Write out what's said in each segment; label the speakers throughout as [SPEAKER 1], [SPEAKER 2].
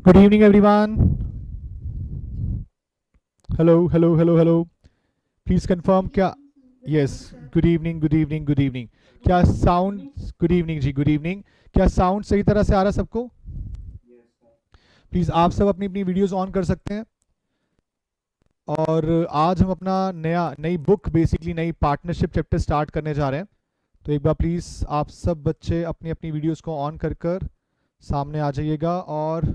[SPEAKER 1] Good evening, everyone. Hello, hello, hello, hello. Please confirm क्या? Yes. Good evening, good evening, good evening. क्या sound? Good evening जी, good evening. क्या sound सही तरह से आ रहा है सबको? प्लीज आप सब अपनी अपनी वीडियोस ऑन कर सकते हैं। और आज हम अपना नई बुक बेसिकली नई पार्टनरशिप चैप्टर स्टार्ट करने जा रहे हैं। तो एक बार प्लीज आप सब बच्चे अपनी अपनी वीडियोस को ऑन कर सामने आ जाइएगा। और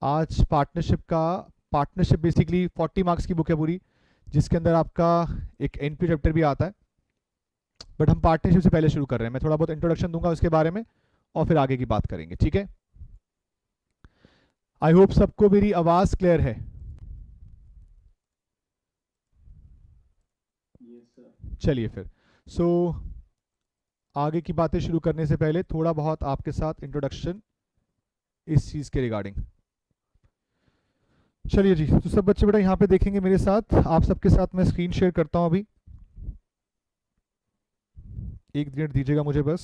[SPEAKER 1] आज पार्टनरशिप बेसिकली 40 मार्क्स की बुक है पूरी, जिसके अंदर आपका एक एनपी चैप्टर भी आता है। बट हम पार्टनरशिप से पहले शुरू कर रहे हैं। मैं थोड़ा बहुत इंट्रोडक्शन दूंगा उसके बारे में और फिर आगे की बात करेंगे, ठीक है? आई होप सबको मेरी आवाज क्लियर है। चलिए फिर आगे की बातें शुरू करने से पहले थोड़ा बहुत आपके साथ इंट्रोडक्शन इस चीज के रिगार्डिंग। चलिए जी, तो सब बच्चे बेटा यहाँ पे देखेंगे मेरे साथ। आप सबके साथ मैं स्क्रीन शेयर करता हूँ अभी। एक मिनट दीजिएगा मुझे बस।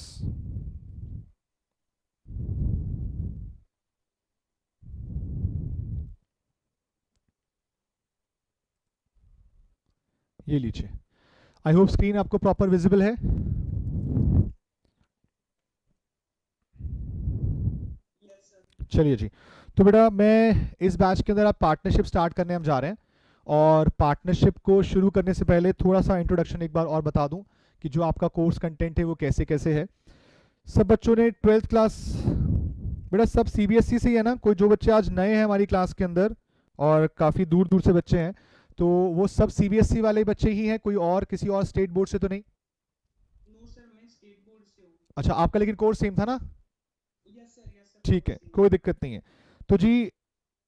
[SPEAKER 1] ये लीजिए। आई होप स्क्रीन आपको प्रॉपर विजिबल है। चलिए जी, तो बेटा मैं इस बैच के अंदर आप पार्टनरशिप स्टार्ट करने हम जा रहे हैं। और पार्टनरशिप को शुरू करने से पहले थोड़ा सा इंट्रोडक्शन एक बार और बता दूं कि जो आपका कोर्स कंटेंट है वो कैसे कैसे है। सब बच्चों ने 12th क्लास, बेटा सब सीबीएसई से ही है ना? कोई जो बच्चे आज नए हैं हमारी क्लास के अंदर और काफ़ी दूर दूर से बच्चे हैं, तो वो सब सीबीएसई वाले बच्चे ही हैं? कोई और किसी और स्टेट बोर्ड से तो नहीं? अच्छा, आपका लेकिन कोर्स सेम था ना? ठीक है, कोई दिक्कत नहीं है। तो जी,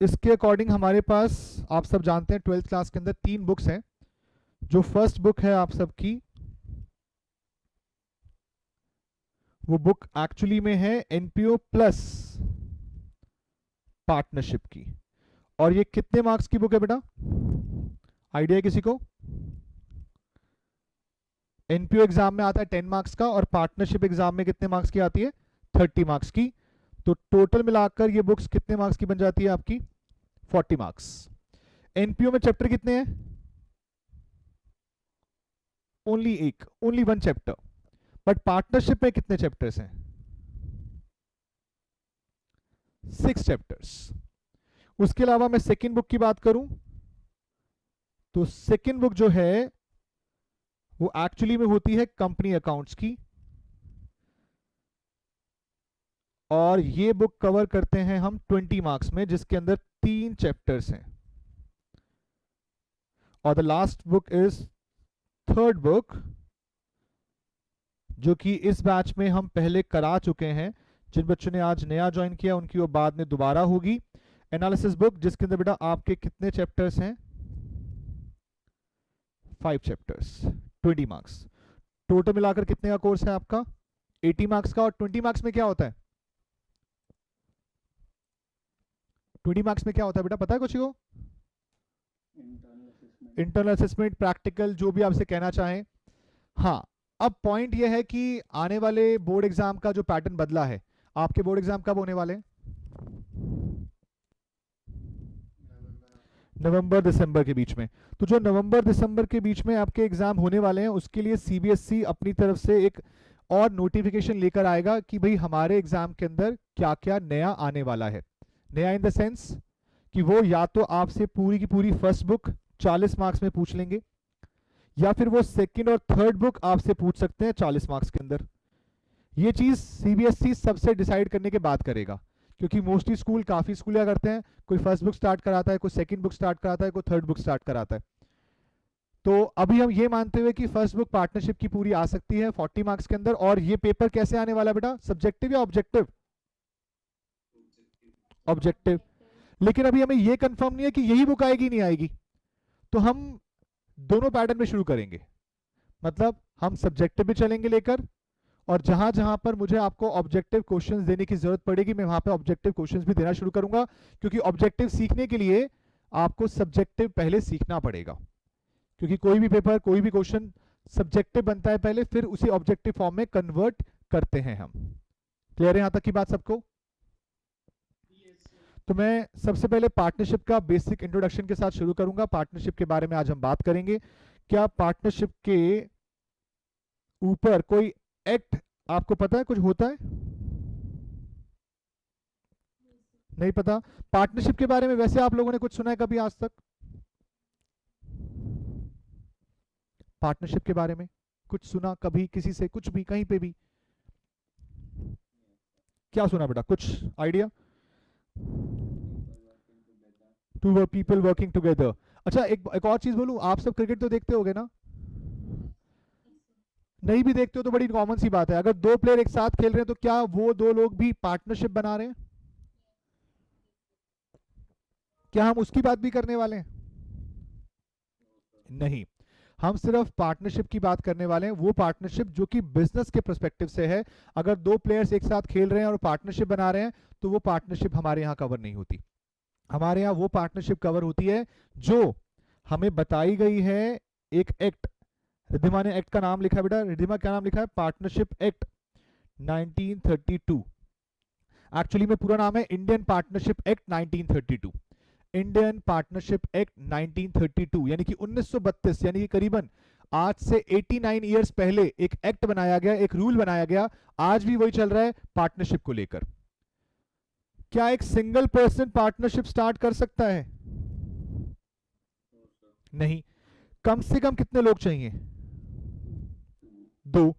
[SPEAKER 1] इसके अकॉर्डिंग हमारे पास, आप सब जानते हैं 12th क्लास के अंदर 3 बुक्स हैं। जो फर्स्ट बुक है आप सबकी, वो बुक एक्चुअली में है एनपीओ प्लस पार्टनरशिप की। और ये कितने मार्क्स की बुक है बेटा? आइडिया है किसी को? एनपीओ एग्जाम में आता है 10 मार्क्स का और पार्टनरशिप एग्जाम में कितने मार्क्स की आती है? 30 मार्क्स की। तो टोटल मिलाकर ये बुक्स कितने मार्क्स की बन जाती है आपकी? 40 मार्क्स। एनपीओ में चैप्टर कितने हैं? Only one chapter. But partnership में कितने चैप्टर्स हैं? 6 चैप्टर्स। उसके अलावा मैं सेकेंड बुक की बात करूं तो सेकेंड बुक जो है वो एक्चुअली में होती है कंपनी अकाउंट्स की। और ये बुक कवर करते हैं हम 20 मार्क्स में, जिसके अंदर 3 चैप्टर्स हैं। और the last book is third book, जो कि इस बैच में हम पहले करा चुके हैं। जिन बच्चों ने आज नया ज्वाइन किया उनकी वो बाद में दोबारा होगी। एनालिसिस बुक, जिसके अंदर बेटा आपके कितने चैप्टर्स हैं? 5 चैप्टर्स, 20 मार्क्स। टोटल मिलाकर कितने का कोर्स है आपका? 80 मार्क्स का। और 20 मार्क्स में क्या होता है? 20 मार्क्स में क्या होता है बेटा, पता है कुछ को? इंटरनल असेसमेंट, प्रैक्टिकल, जो भी आपसे कहना चाहें। हाँ, अब पॉइंट यह है कि आने वाले बोर्ड एग्जाम का जो पैटर्न बदला है। आपके बोर्ड एग्जाम कब होने वाले हैं? नवंबर दिसंबर के बीच में। तो जो नवंबर दिसंबर के बीच में आपके एग्जाम होने वाले हैं, उसके लिए सीबीएसई अपनी तरफ से एक और नोटिफिकेशन लेकर आएगा कि भाई हमारे एग्जाम के अंदर क्या क्या नया आने वाला है। नया इन द सेंस कि वो या तो आपसे पूरी की पूरी फर्स्ट बुक 40 मार्क्स में पूछ लेंगे, या फिर वो सेकंड और थर्ड बुक आपसे पूछ सकते हैं 40 मार्क्स के अंदर। ये चीज सीबीएसई सबसे डिसाइड करने के बाद करेगा। क्योंकि मोस्टली स्कूल, काफी स्कूल क्या करते हैं, कोई फर्स्ट बुक स्टार्ट कराता है, कोई सेकंड बुक स्टार्ट कराता है, कोई थर्ड बुक स्टार्ट कराता है। तो अभी हम ये मानते हुए कि फर्स्ट बुक पार्टनरशिप की पूरी आ सकती है 40 मार्क्स के अंदर। और ये पेपर कैसे आने वाला बेटा, सब्जेक्टिव या ऑब्जेक्टिव? ऑब्जेक्टिव। लेकिन अभी हमें ये कंफर्म नहीं है कि यही बुक आएगी नहीं आएगी। तो हम दोनों पैटर्न में शुरू करेंगे। मतलब हम सब्जेक्टिव भी चलेंगे लेकर, और जहां जहां पर मुझे आपको ऑब्जेक्टिव क्वेश्चंस देने की जरूरत पड़ेगी मैं वहां पे ऑब्जेक्टिव क्वेश्चंस भी देना शुरू करूंगा। क्योंकि ऑब्जेक्टिव सीखने के लिए आपको सब्जेक्टिव पहले सीखना पड़ेगा। क्योंकि कोई भी पेपर, कोई भी क्वेश्चन सब्जेक्टिव बनता है पहले, फिर उसी ऑब्जेक्टिव फॉर्म में कन्वर्ट करते हैं हम। क्लियर है यहां तक की बात सबको? तो मैं सबसे पहले पार्टनरशिप का बेसिक इंट्रोडक्शन के साथ शुरू करूंगा। पार्टनरशिप के बारे में आज हम बात करेंगे। क्या पार्टनरशिप के ऊपर कोई एक्ट आपको पता है, कुछ होता है? नहीं पता। पार्टनरशिप के बारे में वैसे आप लोगों ने कुछ सुना है कभी आज तक? पार्टनरशिप के बारे में कुछ सुना कभी किसी से, कुछ भी, कहीं पे भी? क्या सुना बेटा, कुछ idea? Two people working together. अच्छा, एक और चीज बोलूं, आप सब क्रिकेट तो देखते होगे ना? नहीं भी देखते हो तो बड़ी कॉमन सी बात है, अगर दो प्लेयर एक साथ खेल रहे हैं तो क्या वो दो लोग भी पार्टनरशिप बना रहे हैं? क्या हम उसकी बात भी करने वाले हैं? नहीं, हम सिर्फ पार्टनरशिप की बात करने वाले हैं, वो पार्टनरशिप जो कि बिजनेस के पर्सपेक्टिव से है। अगर दो प्लेयर्स एक साथ खेल रहे हैं और पार्टनरशिप बना रहे हैं तो वो पार्टनरशिप हमारे यहाँ कवर नहीं होती। हमारे यहाँ वो पार्टनरशिप कवर होती है जो हमें बताई गई है एक एक्ट। रिद्धिमा ने एक्ट का नाम लिखा है बेटा, रिद्धिमा क्या नाम लिखा है? Partnership act 1932। एक्चुअली में पूरा नाम है Indian partnership act 1932। Indian partnership act 1932 यानी कि 1932, यानी कि करीबन आज से 89 इयर्स पहले एक एक्ट बनाया गया, एक रूल बनाया गया। आज भी वही चल रहा है पार्टनरशिप को लेकर। क्या एक सिंगल पर्सन पार्टनरशिप स्टार्ट कर सकता है? नहीं। कम से कम कितने लोग चाहिए? दो।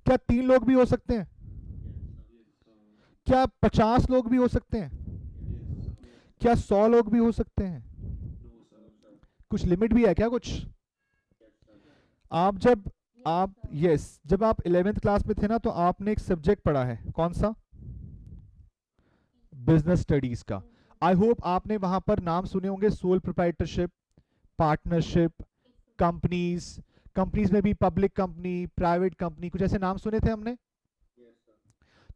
[SPEAKER 1] क्या तीन लोग भी हो सकते हैं? क्या 50 लोग भी हो सकते हैं? क्या 100 लोग भी हो सकते हैं? कुछ लिमिट भी है क्या कुछ? आप जब आप यस जब आप 11th क्लास में थे ना, तो आपने एक सब्जेक्ट पढ़ा है, कौन सा? बिजनेस स्टडीज का। आई होप आपने वहां पर नाम सुने होंगे, sole proprietorship, partnership, companies. Companies में भी पब्लिक कंपनी, प्राइवेट कंपनी, कुछ ऐसे नाम सुने थे हमने।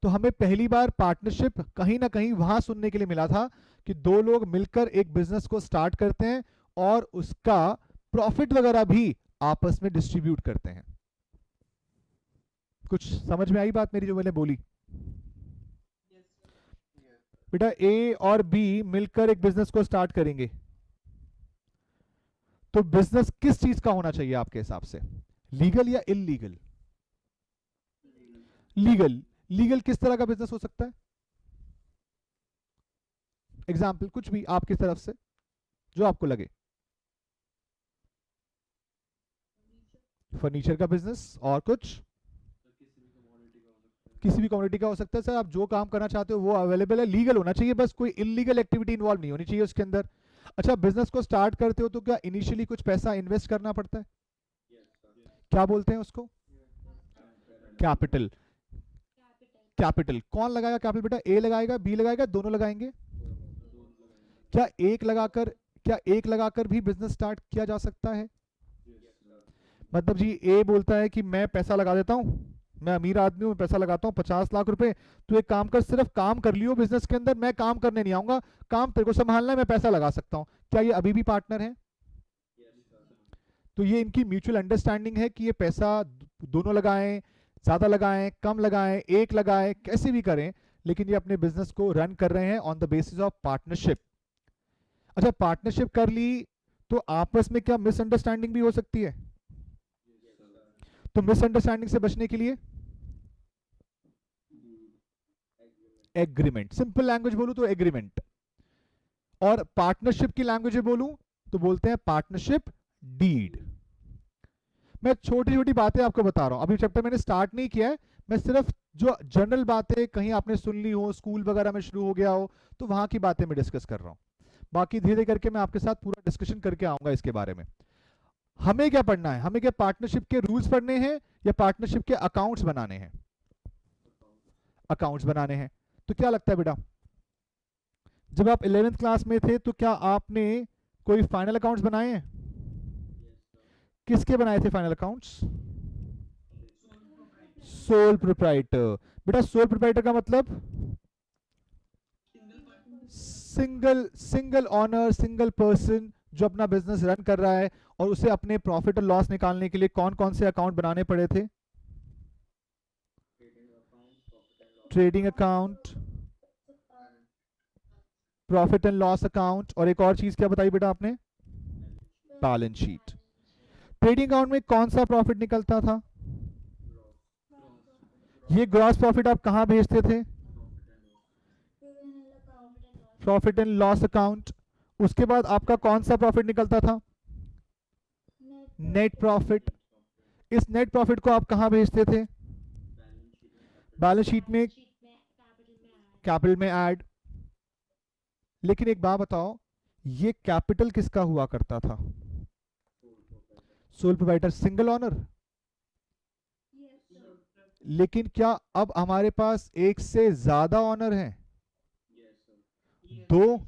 [SPEAKER 1] तो हमें पहली बार पार्टनरशिप कहीं ना कहीं वहां सुनने के लिए मिला था कि दो लोग मिलकर एक बिजनेस को स्टार्ट करते हैं और उसका प्रॉफिट वगैरह भी आपस में डिस्ट्रीब्यूट करते हैं। कुछ समझ में आई बात मेरी जो मैंने बोली? बेटा ए और बी मिलकर एक बिजनेस को स्टार्ट करेंगे, तो बिजनेस किस चीज का होना चाहिए आपके हिसाब से? लीगल या इलीगल? लीगल। लीगल किस तरह का बिजनेस हो सकता है? एग्जाम्पल कुछ भी आपकी तरफ से जो आपको लगे। फर्नीचर का बिजनेस, और कुछ? किसी भी कम्युनिटी का हो सकता है सर। आप जो काम करना चाहते हो वो अवेलेबल है, लीगल होना चाहिए, बस कोई इलीगल एक्टिविटी इन्वॉल्व नहीं होनी चाहिए उसके अंदर। अच्छा, बिजनेस को स्टार्ट करते हो तो क्या इनिशियली कुछ पैसा इन्वेस्ट करना पड़ता है? क्या बोलते हैं उसको? कैपिटल। कैपिटल कौन लगाएगा? कैपिटल बेटा ए लगाएगा, बी लगाएगा, दोनों लगाएंगे? क्या एक लगाकर क्या एक लगाकर भी बिजनेस स्टार्ट किया जा सकता है? मतलब जी ए बोलता है कि मैं पैसा लगा देता हूं, मैं अमीर आदमी हूं, मैं पैसा लगाता हूं 50 लाख रुपए, तो एक काम कर, सिर्फ काम कर लियो बिजनेस के अंदर, मैं काम करने नहीं आऊंगा, काम तेरे को संभालना है, मैं पैसा लगा सकता हूं। क्या ये अभी भी पार्टनर है? तो ये इनकी म्यूचुअल अंडरस्टैंडिंग है कि ये पैसा दोनों लगाएं, ज्यादा लगाएं, कम लगाएं, एक लगाएं, कैसे भी करें, लेकिन ये अपने बिजनेस को रन कर रहे हैं on the basis of partnership. अच्छा, पार्टनरशिप कर ली तो आपस में क्या मिसअंडरस्टैंडिंग भी हो सकती है? तो मिसअंडरस्टैंडिंग से बचने के लिए एग्रीमेंट, सिंपल लैंग्वेज बोलूं तो एग्रीमेंट। और पार्टनरशिप की लैंग्वेज में बोलूं तो बोलते हैं पार्टनरशिप डीड। मैं छोटी छोटी बातें आपको बता रहा हूं, अभी चैप्टर मैंने स्टार्ट नहीं किया है, मैं सिर्फ जो जनरल बातें कहीं आपने सुन ली हो, स्कूल वगैरह में शुरू हो गया हो, तो वहां की बातें मैं डिस्कस कर रहा हूं। बाकी धीरे करके मैं आपके साथ पूरा डिस्कशन करके आऊंगा इसके बारे में। हमें क्या पढ़ना है? हमें क्या पार्टनरशिप के रूल्स पढ़ने हैं या पार्टनरशिप के अकाउंट्स बनाने हैं? अकाउंट्स बनाने हैं। तो क्या लगता है बेटा, जब आप 11th क्लास में थे तो क्या आपने कोई फाइनल अकाउंट्स बनाए हैं? किसके बनाए थे फाइनल अकाउंट्स? Sole proprietor. बेटा सोल प्रोप्राइटर का मतलब single single owner, single person जो अपना बिजनेस रन कर रहा है, और उसे अपने प्रॉफिट और लॉस निकालने के लिए कौन कौन से अकाउंट बनाने पड़े थे? Trading account, profit and loss account, और एक और चीज क्या बताई बेटा आपने, बैलेंस शीट। ट्रेडिंग अकाउंट में कौन सा प्रॉफिट निकलता था, ये ग्रॉस प्रॉफिट आप कहां भेजते थे, प्रॉफिट एंड लॉस अकाउंट। उसके बाद आपका कौन सा प्रॉफिट निकलता था, नेट प्रॉफिट। इस नेट प्रॉफिट को आप कहां भेजते थे, बैलेंस शीट में, कैपिटल में ऐड। लेकिन एक बात बताओ, ये कैपिटल किसका हुआ करता था, सोल प्रोप्राइटर, सिंगल ऑनर। लेकिन क्या अब हमारे पास एक से ज्यादा ऑनर हैं, दो,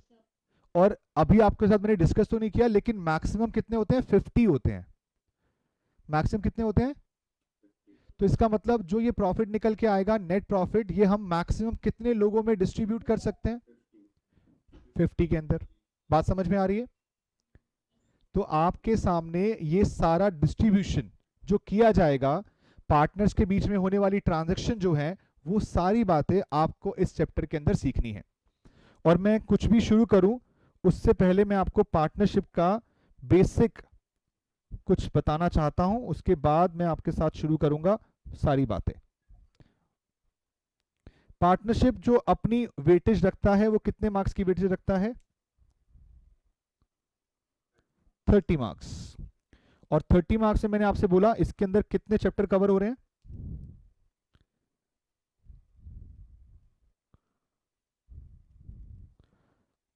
[SPEAKER 1] और अभी आपके साथ मैंने डिस्कस तो नहीं किया, लेकिन मैक्सिमम कितने होते हैं, 50 होते हैं। मैक्सिमम कितने होते हैं, तो इसका मतलब जो ये प्रॉफिट निकल के आएगा, नेट प्रॉफिट, ये हम मैक्सिमम कितने लोगों में डिस्ट्रीब्यूट कर सकते हैं, 50 के अंदर। बात समझ में आ रही है। तो आपके सामने ये सारा डिस्ट्रीब्यूशन जो किया जाएगा, पार्टनर्स के बीच में होने वाली ट्रांजैक्शन जो है, वो सारी बातें आपको इस चैप्टर के अंदर सीखनी है। और मैं कुछ भी शुरू करूं उससे पहले मैं आपको पार्टनरशिप का बेसिक कुछ बताना चाहता हूं, उसके बाद मैं आपके साथ शुरू करूंगा सारी बातें। पार्टनरशिप जो अपनी वेटेज रखता है, वो कितने मार्क्स की वेटेज रखता है, 30 मार्क्स। और 30 मार्क्स में मैंने आपसे बोला इसके अंदर कितने चैप्टर कवर हो रहे हैं,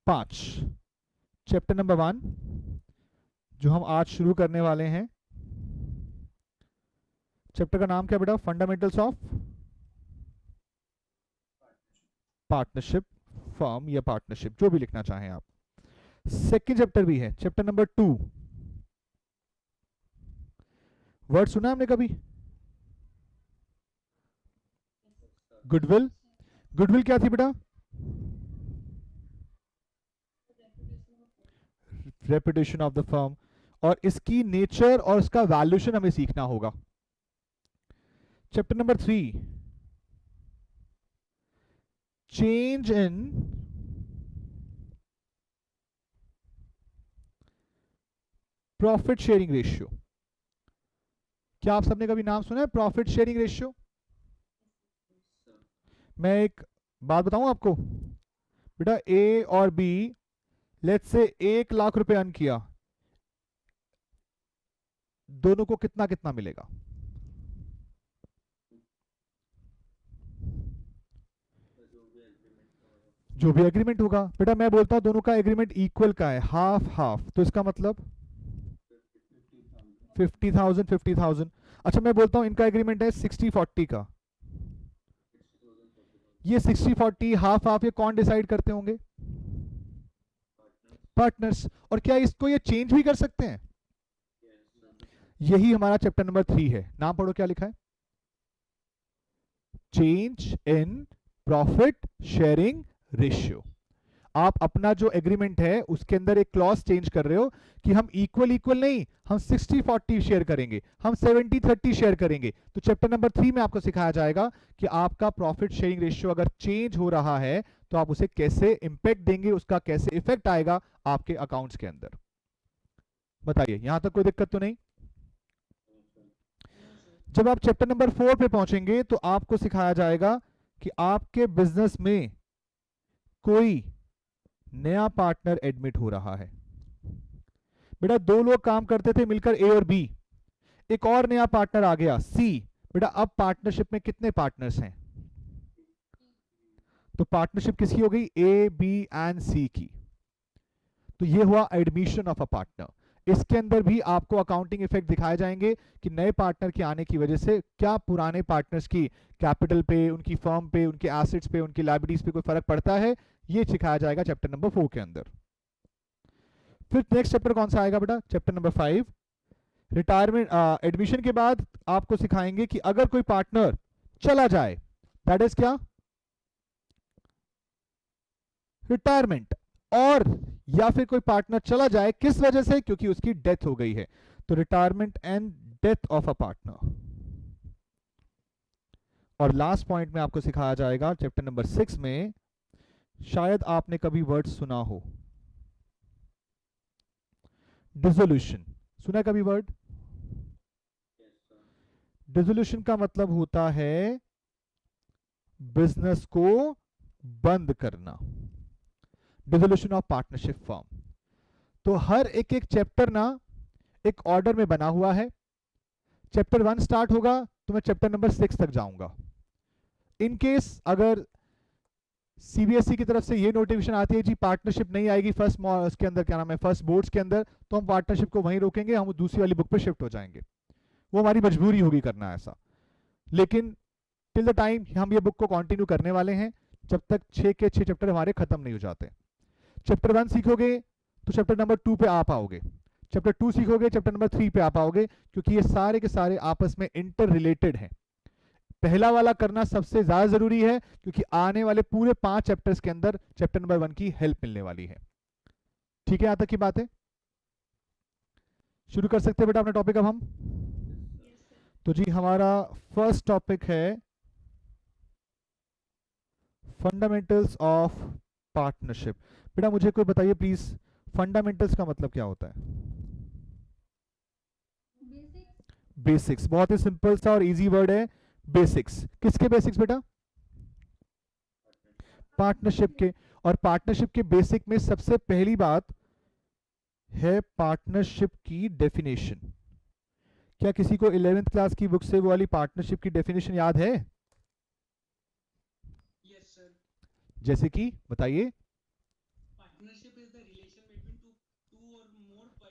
[SPEAKER 1] 5। चैप्टर नंबर 1 जो हम आज शुरू करने वाले हैं, चैप्टर का नाम क्या बेटा, फंडामेंटल्स ऑफ पार्टनरशिप फर्म, या पार्टनरशिप, जो भी लिखना चाहें आप। सेकंड चैप्टर भी है, चैप्टर नंबर 2। वर्ड सुना हमने कभी, गुडविल। गुडविल क्या थी बेटा, रेपुटेशन ऑफ द फर्म, और इसकी नेचर और इसका वैल्यूएशन हमें सीखना होगा। Chapter number 3, change in profit sharing ratio. क्या आप सबने कभी नाम सुना है प्रॉफिट शेयरिंग रेशियो? मैं एक बात बताऊं आपको बेटा, ए और बी लेट्स से 1 लाख रुपए अर्न किया, दोनों को कितना कितना मिलेगा, जो भी एग्रीमेंट होगा। बेटा मैं बोलता हूं दोनों का एग्रीमेंट इक्वल का है, हाफ हाफ, तो इसका मतलब 50,000 50,000। अच्छा मैं बोलता हूं इनका एग्रीमेंट है 60-40 का, ये 60-40 हाफ हाफ ये कौन डिसाइड करते होंगे, पार्टनर्स। और क्या इसको ये चेंज भी कर सकते हैं, यही हमारा चैप्टर नंबर 3 है। नाम पढ़ो क्या लिखा है, change in profit sharing ratio. आप अपना जो एग्रीमेंट है उसके अंदर एक क्लॉज चेंज कर रहे हो कि हम इक्वल इक्वल नहीं, हम 60-40 शेयर करेंगे, हम 70-30 शेयर करेंगे। तो चैप्टर नंबर 3 में आपको सिखाया जाएगा कि आपका प्रॉफिट शेयरिंग रेशियो अगर चेंज हो रहा है तो आप उसे कैसे इंपैक्ट देंगे, उसका कैसे इफेक्ट आएगा आपके अकाउंट्स के अंदर। बताइए यहां तक कोई दिक्कत तो नहीं। जब आप चैप्टर नंबर 4 पे पहुंचेंगे तो आपको सिखाया जाएगा कि आपके बिजनेस में कोई नया पार्टनर एडमिट हो रहा है। बेटा 2 लोग काम करते थे मिलकर, ए और बी, एक और नया पार्टनर आ गया, सी। बेटा अब पार्टनरशिप में कितने पार्टनर्स हैं, तो पार्टनरशिप किसकी हो गई, ए बी एंड सी की। तो ये हुआ एडमिशन ऑफ अ पार्टनर। इसके अंदर भी आपको अकाउंटिंग इफेक्ट दिखाए जाएंगे कि नए पार्टनर के आने की वजह से क्या पुराने पार्टनर्स की कैपिटल पे, उनकी फर्म पे, उनके एसेट्स पे, उनकी लायबिलिटीज पे कोई फर्क पड़ता है, ये सिखाया जाएगा चैप्टर नंबर 4 के अंदर। फिर नेक्स्ट चैप्टर कौन सा आएगा बेटा, चैप्टर नंबर 5, रिटायरमेंट। एडमिशन के बाद आपको सिखाएंगे कि अगर कोई पार्टनर चला जाए, दैट इज क्या, रिटायरमेंट। और या फिर कोई पार्टनर चला जाए किस वजह से, क्योंकि उसकी डेथ हो गई है, तो retirement and death of a partner. और लास्ट पॉइंट में आपको सिखाया जाएगा चैप्टर नंबर 6 में शायद आपने कभी वर्ड सुना हो, डिसोल्यूशन। सुना है कभी वर्ड? डिसोल्यूशन का मतलब होता है बिजनेस को बंद करना, डिसोल्यूशन ऑफ पार्टनरशिप फर्म। तो हर एक एक चैप्टर ना एक ऑर्डर में बना हुआ है। चैप्टर 1 स्टार्ट होगा तो मैं चैप्टर नंबर 6 तक जाऊंगा। इन केस अगर सीबीएसई की तरफ से ये नोटिफिकेशन आती है जी पार्टनरशिप नहीं आएगी फर्स्ट के अंदर, क्या नाम है, फर्स्ट बोर्ड्स के अंदर, तो हम पार्टनरशिप को वहीं रोकेंगे, हम दूसरी वाली बुक पे शिफ्ट हो जाएंगे। वो हमारी मजबूरी होगी करना ऐसा। लेकिन टिल द टाइम हम ये बुक को कंटिन्यू करने वाले हैं जब तक 6 के 6 चैप्टर हमारे खत्म नहीं हो जाते। चैप्टर 1 सीखोगे तो चैप्टर नंबर 2 पे आ पाओगे, चैप्टर 2 सीखोगे चैप्टर नंबर 3 पे आ पाओगे, क्योंकि ये सारे के सारे आपस में इंटर रिलेटेड हैं। पहला वाला करना सबसे ज्यादा जरूरी है क्योंकि आने वाले पूरे 5 चैप्टर्स के अंदर चैप्टर नंबर 1 की हेल्प मिलने वाली है। ठीक है, यहां तक की बात है। शुरू कर सकते हैं बेटा अपना टॉपिक अब हम। तो जी हमारा फर्स्ट टॉपिक है फंडामेंटल्स ऑफ पार्टनरशिप। बेटा मुझे कोई बताइए प्लीज, फंडामेंटल्स का मतलब क्या होता है? बेसिक्स। बहुत ही सिंपल सा और इजी वर्ड है बेसिक्स। किसके बेसिक्स बेटा? पार्टनरशिप के। और पार्टनरशिप के बेसिक में सबसे पहली बात है पार्टनरशिप की डेफिनेशन। क्या किसी को 11th क्लास की बुक से वो वाली पार्टनरशिप की डेफिनेशन याद है?
[SPEAKER 2] Yes sir.
[SPEAKER 1] जैसे कि बताइए।
[SPEAKER 2] Partnership is the relation between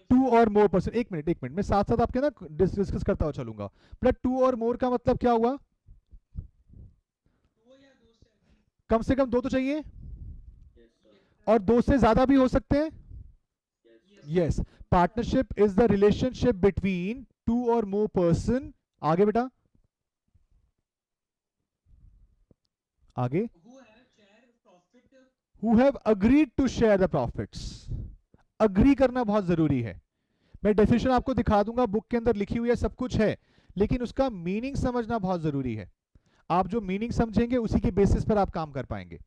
[SPEAKER 1] two और मोर पर्सन। एक मिनट मैं साथ साथ आपके ना डिस्कस करता हुआ चलूंगा। बट टू और मोर का मतलब क्या हुआ?
[SPEAKER 2] दो या दो से अधिक।
[SPEAKER 1] कम से कम 2 तो चाहिए, और 2 से ज्यादा भी हो सकते हैं। Yes, partnership is the relationship between 2 और मोर पर्सन। आगे बेटा, आगे। Who have agreed to share the profits. Agree करना बहुत जरूरी है। मैं डेफिनेशन आपको दिखा दूंगा, बुक के अंदर लिखी हुई है, सब कुछ है, लेकिन उसका मीनिंग समझना बहुत जरूरी है। आप जो मीनिंग समझेंगे उसी के बेसिस पर आप काम कर पाएंगे।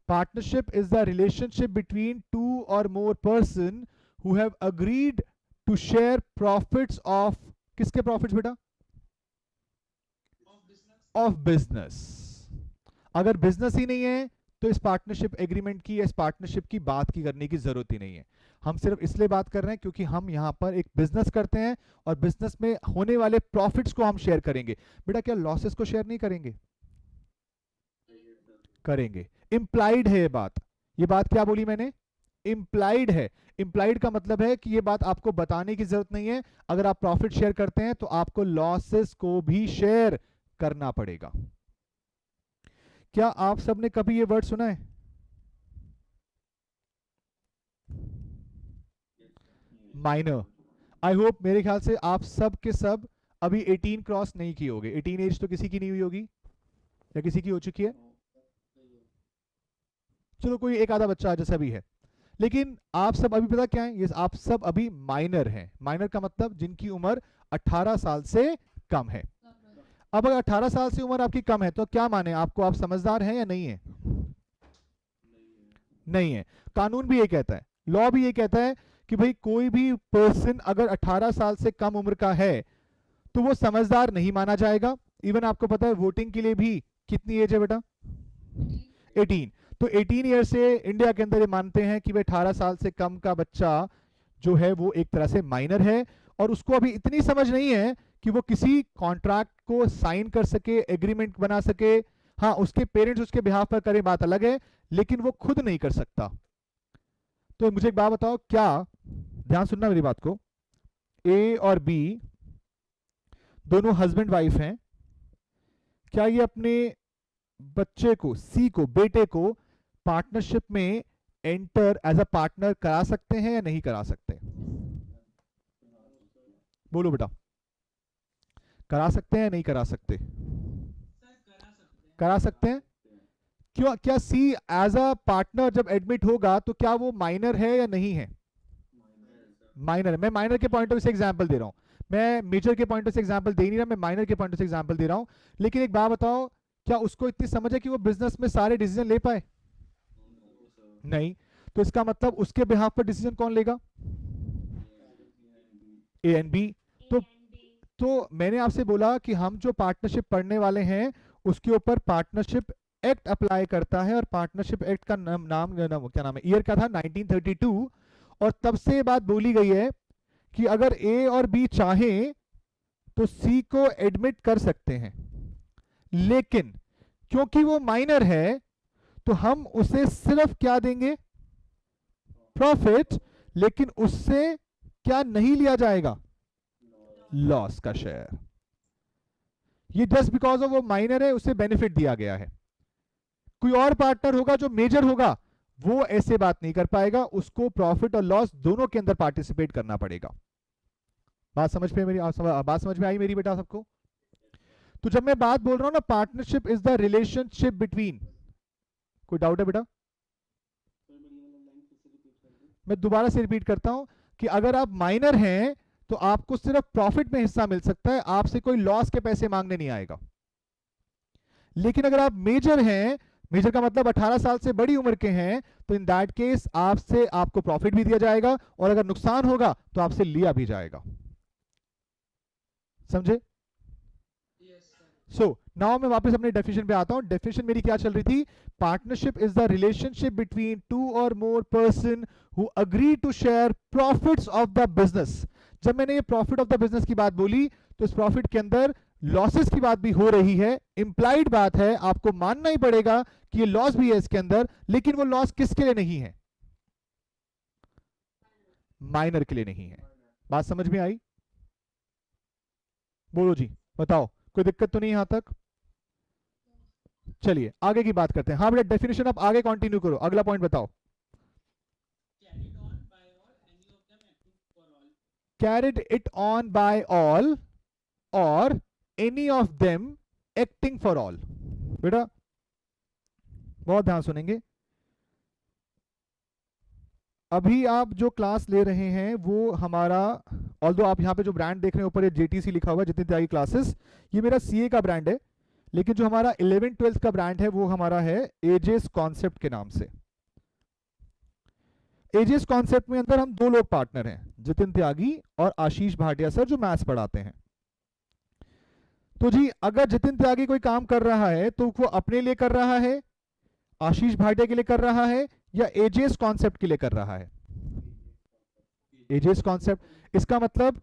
[SPEAKER 1] Partnership is the relationship between 2 और more person who have agreed to share profits of, किसके प्रॉफिट्स बेटा? Of business. अगर बिजनेस ही नहीं है तो इस पार्टनरशिप एग्रीमेंट की, इस पार्टनरशिप की बात की करने की जरूरत ही नहीं है। हम सिर्फ इसलिए बात कर रहे हैं क्योंकि हम यहां पर एक बिजनेस करते हैं और बिजनेस में होने वाले प्रॉफिट्स को हम शेयर करेंगे। बेटा क्या लॉसेस को शेयर नहीं करेंगे? करेंगे। इंप्लाइड है ये बात। ये बात क्या बोली मैंने? इंप्लाइड है। इंप्लाइड का मतलब है कि ये बात आपको बताने की जरूरत नहीं है, अगर आप प्रॉफिट शेयर करते हैं तो आपको लॉसेस को भी शेयर करना पड़ेगा। क्या आप सबने कभी ये वर्ड सुना है? माइनर। आई होप, मेरे ख्याल से आप सब के सब अभी 18 क्रॉस नहीं किए होगे। 18 एज तो किसी की नहीं हुई होगी, या किसी की हो चुकी है? चलो कोई एक आधा बच्चा जैसा भी है, लेकिन आप सब अभी पता क्या है, ये आप सब अभी माइनर हैं। माइनर का मतलब जिनकी उम्र 18 साल से कम है। अब अगर 18 साल से उम्र आपकी कम है तो क्या माने आपको, आप समझदार हैं या नहीं है? नहीं है। कानून भी ये कहता है, लॉ भी ये कहता है कि भाई कोई भी पर्सन अगर 18 साल से कम उम्र का है तो वो समझदार नहीं माना जाएगा। इवन आपको पता है वोटिंग के लिए भी कितनी एज है बेटा? 18। तो 18 ईयर से इंडिया के अंदर ये मानते हैं कि भाई 18 साल से कम का बच्चा जो है वो एक तरह से माइनर है, और उसको अभी इतनी समझ नहीं है कि वो किसी कॉन्ट्रैक्ट को साइन कर सके, एग्रीमेंट बना सके। हाँ, उसके पेरेंट्स उसके बिहाफ पर करें बात अलग है, लेकिन वो खुद नहीं कर सकता। तो मुझे एक बात बताओ, क्या, ध्यान सुनना मेरी बात को, ए और बी दोनों हस्बैंड वाइफ हैं, क्या ये अपने बच्चे को, सी को, बेटे को पार्टनरशिप में एंटर एज अ पार्टनर करा सकते हैं या नहीं करा सकते? बोलो बेटा, करा सकते हैं या नहीं करा सकते? करा सकते हैं। क्यों? क्या सी एज अ पार्टनर जब एडमिट होगा तो क्या वो माइनर है या नहीं है? माइनर है। मैं माइनर के पॉइंट ऑफ से एग्जांपल दे रहा हूं, मैं मेजर के पॉइंट ऑफ से एग्जांपल दे नहीं रहा, मैं माइनर के पॉइंट ऑफ से एग्जांपल दे रहा हूं। लेकिन एक बात बताओ, क्या उसको इतनी समझ है कि वो बिजनेस में सारे डिसीजन ले पाए? नहीं, तो इसका मतलब उसके बिहाफ पर डिसीजन कौन लेगा? A and B. तो मैंने आपसे बोला कि हम जो पार्टनरशिप पढ़ने वाले हैं उसके ऊपर पार्टनरशिप एक्ट अप्लाई करता है, और पार्टनरशिप एक्ट का नाम क्या नाम है, ईयर क्या था? 1932। और तब से बात बोली गई है कि अगर ए और बी चाहें तो सी को एडमिट कर सकते हैं, लेकिन क्योंकि वो माइनर है तो हम उसे सिर्फ क्या देंगे? प्रॉफिट। लेकिन उससे क्या नहीं लिया जाएगा? लॉस का शेयर। ये जस्ट बिकॉज ऑफ वो माइनर है उसे बेनिफिट दिया गया है। कोई और पार्टनर होगा जो मेजर होगा, वो ऐसे बात नहीं कर पाएगा, उसको प्रॉफिट और लॉस दोनों के अंदर पार्टिसिपेट करना पड़ेगा। बात समझ में मेरी बात समझ में आई मेरी बेटा सबको? तो जब मैं बात बोल रहा हूं ना, partnership is the relationship between, कोई डाउट है बेटा? मैं दोबारा से रिपीट करता हूं कि अगर आप माइनर हैं तो आपको सिर्फ प्रॉफिट में हिस्सा मिल सकता है, आपसे कोई लॉस के पैसे मांगने नहीं आएगा। लेकिन अगर आप मेजर हैं, मेजर का मतलब 18 साल से बड़ी उम्र के हैं, तो इन दैट केस आपसे आपको प्रॉफिट भी दिया जाएगा, और अगर नुकसान होगा तो आपसे लिया भी जाएगा। समझे?
[SPEAKER 2] Yes, sir.
[SPEAKER 1] सो नाउ मैं वापस अपने डेफिनेशन पे आता हूं। डेफिनेशन मेरी क्या चल रही थी? Partnership is the relationship between two और more person who agree to share profits of the business. जब मैंने ये प्रॉफिट ऑफ द बिजनेस की बात बोली, तो इस प्रॉफिट के अंदर लॉसेस की बात भी हो रही है, इंप्लाइड बात है, आपको मानना ही पड़ेगा कि ये लॉस भी है इसके अंदर, लेकिन वो लॉस किसके लिए नहीं है? माइनर के लिए नहीं है। बात समझ में आई? बोलो जी, बताओ, कोई दिक्कत तो नहीं यहां तक? चलिए आगे की बात करते हैं। हाँ बेटा, डेफिनेशन आप आगे कंटिन्यू करो, अगला पॉइंट बताओ।
[SPEAKER 2] Carried on by all, any of them acting for all.
[SPEAKER 1] Carried it on by all or any of them acting for all। बेटा बहुत ध्यान सुनेंगे। अभी आप जो क्लास ले रहे हैं वो हमारा, ऑल्दो आप यहाँ पे जो ब्रांड देख रहे हैं ऊपर ये जेटीसी लिखा हुआ है, जितनी त्यागी क्लासेस, ये मेरा सीए का ब्रांड है, लेकिन जो हमारा 11-12 का ब्रांड है वो हमारा है एजेस कॉन्सेप्ट के नाम से। एजेस कॉन्सेप्ट में अंदर हम दो लोग पार्टनर हैं, जितिन त्यागी और आशीष भाटिया सर, जो मैथ्स पढ़ाते हैं। तो जी अगर जितिन त्यागी कोई काम कर रहा है तो वो अपने लिए कर रहा है, आशीष भाटिया के लिए कर रहा है, या एजेस कॉन्सेप्ट के लिए कर रहा है? एजेस कॉन्सेप्ट। इसका मतलब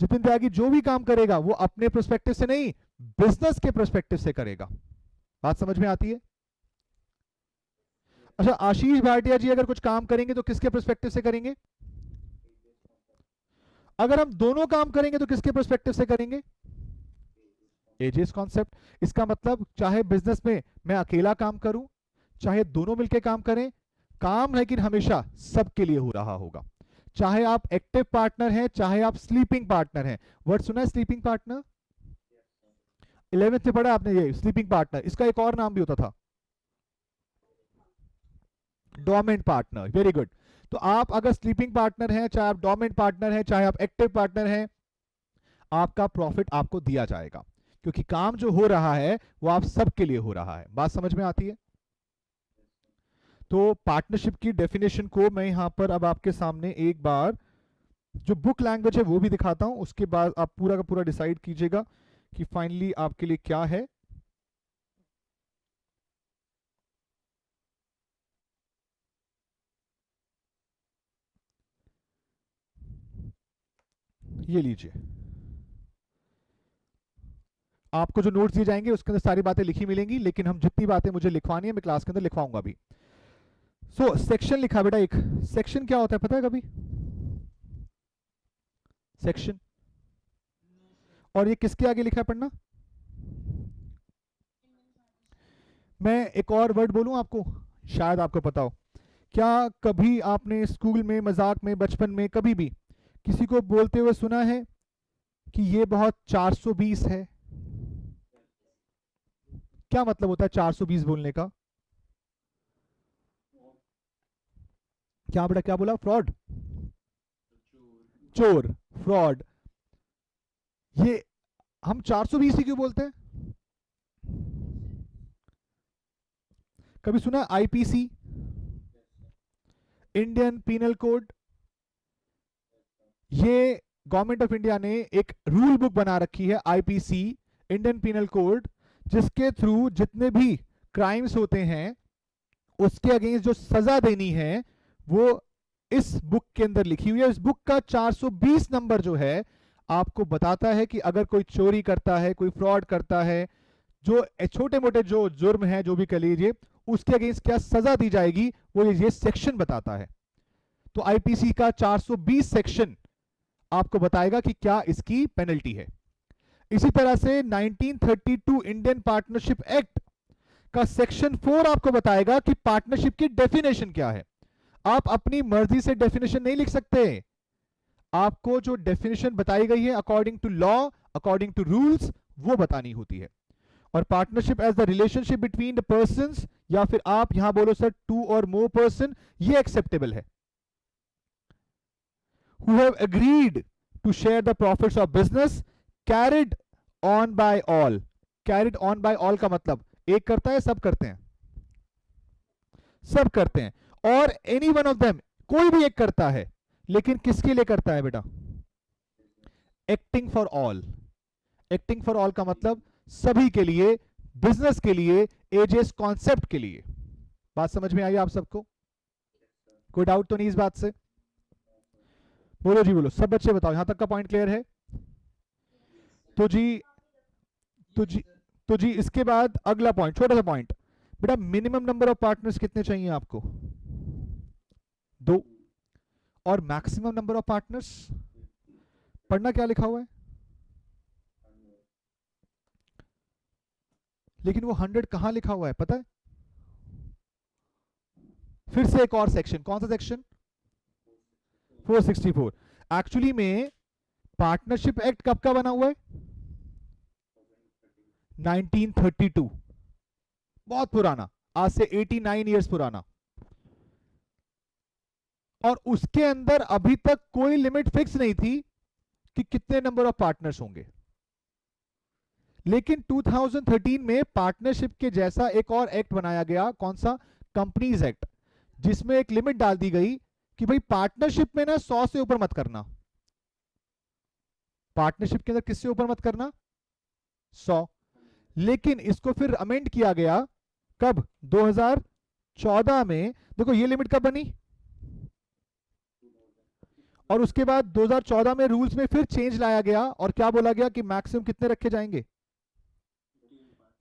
[SPEAKER 1] जितिन त्यागी जो भी काम करेगा वो अपने पर्सपेक्टिव से नहीं, बिजनेस के पर्सपेक्टिव से करेगा। बात समझ में आती है? अच्छा, आशीष भाटिया जी अगर कुछ काम करेंगे तो किसके पर्सपेक्टिव से करेंगे? अगर हम दोनों काम करेंगे तो किसके पर्सपेक्टिव से करेंगे? एजेस कॉन्सेप्ट। इसका मतलब चाहे बिजनेस में मैं अकेला काम करूं, चाहे दोनों मिलकर काम करें, काम लेकिन हमेशा सबके लिए हो रहा होगा। चाहे आप एक्टिव पार्टनर हैं, चाहे आप स्लीपिंग पार्टनर हैं। वर्ड सुना है स्लीपिंग पार्टनर? 11th में पढ़ा आपने ये स्लीपिंग पार्टनर। इसका एक और नाम भी होता था, डोमेंट पार्टनर। Very good. तो आप अगर स्लीपिंग पार्टनर हैं, चाहे आप डोमेंट पार्टनर हैं, चाहे आप एक्टिव पार्टनर हैं, आपका प्रॉफिट आपको दिया जाएगा, क्योंकि काम जो हो रहा है वो आप सबके लिए हो रहा है। बात समझ में आती है? तो पार्टनरशिप की डेफिनेशन को मैं यहां पर अब आपके सामने एक बार जो बुक लैंग्वेज है वो भी दिखाता हूं, उसके बाद आप पूरा का पूरा डिसाइड कीजिएगा कि फाइनली आपके लिए क्या है। ये लीजिए, आपको जो नोट्स दिए जाएंगे उसके अंदर सारी बातें लिखी मिलेंगी, लेकिन हम जितनी बातें मुझे लिखवानी है मैं क्लास के अंदर लिखवाऊंगा अभी। सो सेक्शन लिखा बेटा, एक सेक्शन क्या होता है पता है कभी? सेक्शन। और ये किसके आगे लिखा है पढ़ना? मैं एक और वर्ड बोलूं आपको, शायद आपको पता हो। क्या कभी आपने स्कूल में मजाक में बचपन में कभी भी किसी को बोलते हुए सुना है कि ये बहुत 420 है? क्या मतलब होता है 420 बोलने का? क्या बेटा, क्या बोला? फ्रॉड, चोर, फ्रॉड। ये हम 420 ही क्यों बोलते हैं? कभी सुना आईपीसी? इंडियन पीनल कोड, ये गवर्नमेंट ऑफ इंडिया ने एक रूल बुक बना रखी है, आईपीसी, इंडियन पीनल कोड, जिसके थ्रू जितने भी क्राइम्स होते हैं उसके अगेंस्ट जो सजा देनी है वो इस बुक के अंदर लिखी हुई है। इस बुक का 420 नंबर जो है आपको बताता है कि अगर कोई चोरी करता है, कोई फ्रॉड करता है, जो छोटे मोटे जो जुर्म है जो भी कह लीजिए, उसके अगेंस्ट क्या सजा दी जाएगी, वो ये सेक्शन बताता है। तो आईपीसी का 420 सेक्शन आपको बताएगा कि क्या इसकी पेनल्टी है। इसी तरह से 1932 इंडियन पार्टनरशिप एक्ट का सेक्शन 4 आपको बताएगा कि पार्टनरशिप की डेफिनेशन क्या है। आप अपनी मर्जी से डेफिनेशन नहीं लिख सकते, आपको जो डेफिनेशन बताई गई है according to law, according to rules, वो बतानी होती है। और partnership as the relationship between the persons, या फिर आप यहां बोलो सर टू और मोर पर्सन, ये एक्सेप्टेबल है। who have agreed to share the profits of business carried on by all। carried on by all का मतलब एक करता है, सब करते हैं, सब करते हैं, और एनी वन ऑफ देम, कोई भी एक करता है, लेकिन किसके लिए करता है बेटा? Acting for all. Acting for all का मतलब सभी के लिए, बिजनेस के लिए, एजेस कॉन्सेप्ट के लिए। बात समझ में आई आप सबको? कोई डाउट तो नहीं इस बात से? बोलो जी बोलो, सब बच्चे बताओ, यहां तक का पॉइंट क्लियर है? तो जी तो जी इसके बाद अगला पॉइंट, छोटा सा पॉइंट बेटा, मिनिमम नंबर ऑफ पार्टनर्स कितने चाहिए आपको? 2। और मैक्सिमम नंबर ऑफ पार्टनर्स, पढ़ना क्या लिखा हुआ है? लेकिन वो 100 कहां लिखा हुआ है पता है? फिर से एक और सेक्शन, कौन सा सेक्शन? 464। एक्चुअली में पार्टनरशिप एक्ट कब का बना हुआ है? 1932, बहुत पुराना, आज से 89 इयर्स पुराना। और उसके अंदर अभी तक कोई लिमिट फिक्स नहीं थी कि कितने नंबर ऑफ पार्टनर्स होंगे। लेकिन 2013 में पार्टनरशिप के जैसा एक और एक्ट बनाया गया, कौन सा? कंपनीज एक्ट, जिसमें एक लिमिट डाल दी गई कि भाई पार्टनरशिप में ना 100 से ऊपर मत करना। पार्टनरशिप के अंदर किससे ऊपर मत करना? 100। लेकिन इसको फिर अमेंड किया गया, कब? 2014 में। देखो ये लिमिट कब बनी, और उसके बाद 2014 में रूल्स में फिर चेंज लाया गया, और क्या बोला गया कि मैक्सिमम कितने रखे जाएंगे?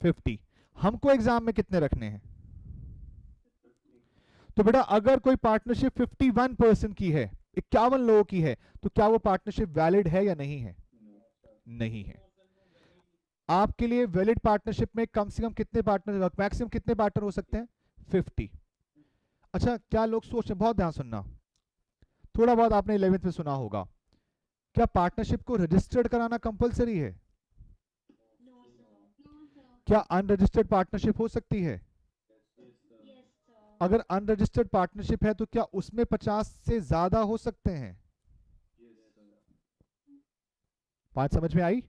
[SPEAKER 1] 50। हमको एग्जाम में कितने रखने हैं? तो बेटा अगर कोई पार्टनरशिप 51% की है, 51 लोगों की है, तो क्या वो पार्टनरशिप वैलिड है या नहीं है? नहीं है। आपके लिए वैलिड पार्टनरशिप में कम से कम कितने पार्टनर, मैक्सिमम कितने पार्टनर हो सकते हैं? 50। अच्छा, क्या लोग सोच रहे हैं, बहुत ध्यान सुनना, थोड़ा बहुत आपने 11th में सुना होगा, क्या पार्टनरशिप को रजिस्टर्ड कराना कंपलसरी है? क्या अनरजिस्टर्ड पार्टनरशिप हो सकती है? अगर अनरजिस्टर्ड पार्टनरशिप है तो क्या उसमें 50 से ज्यादा हो सकते हैं? बात समझ में आई?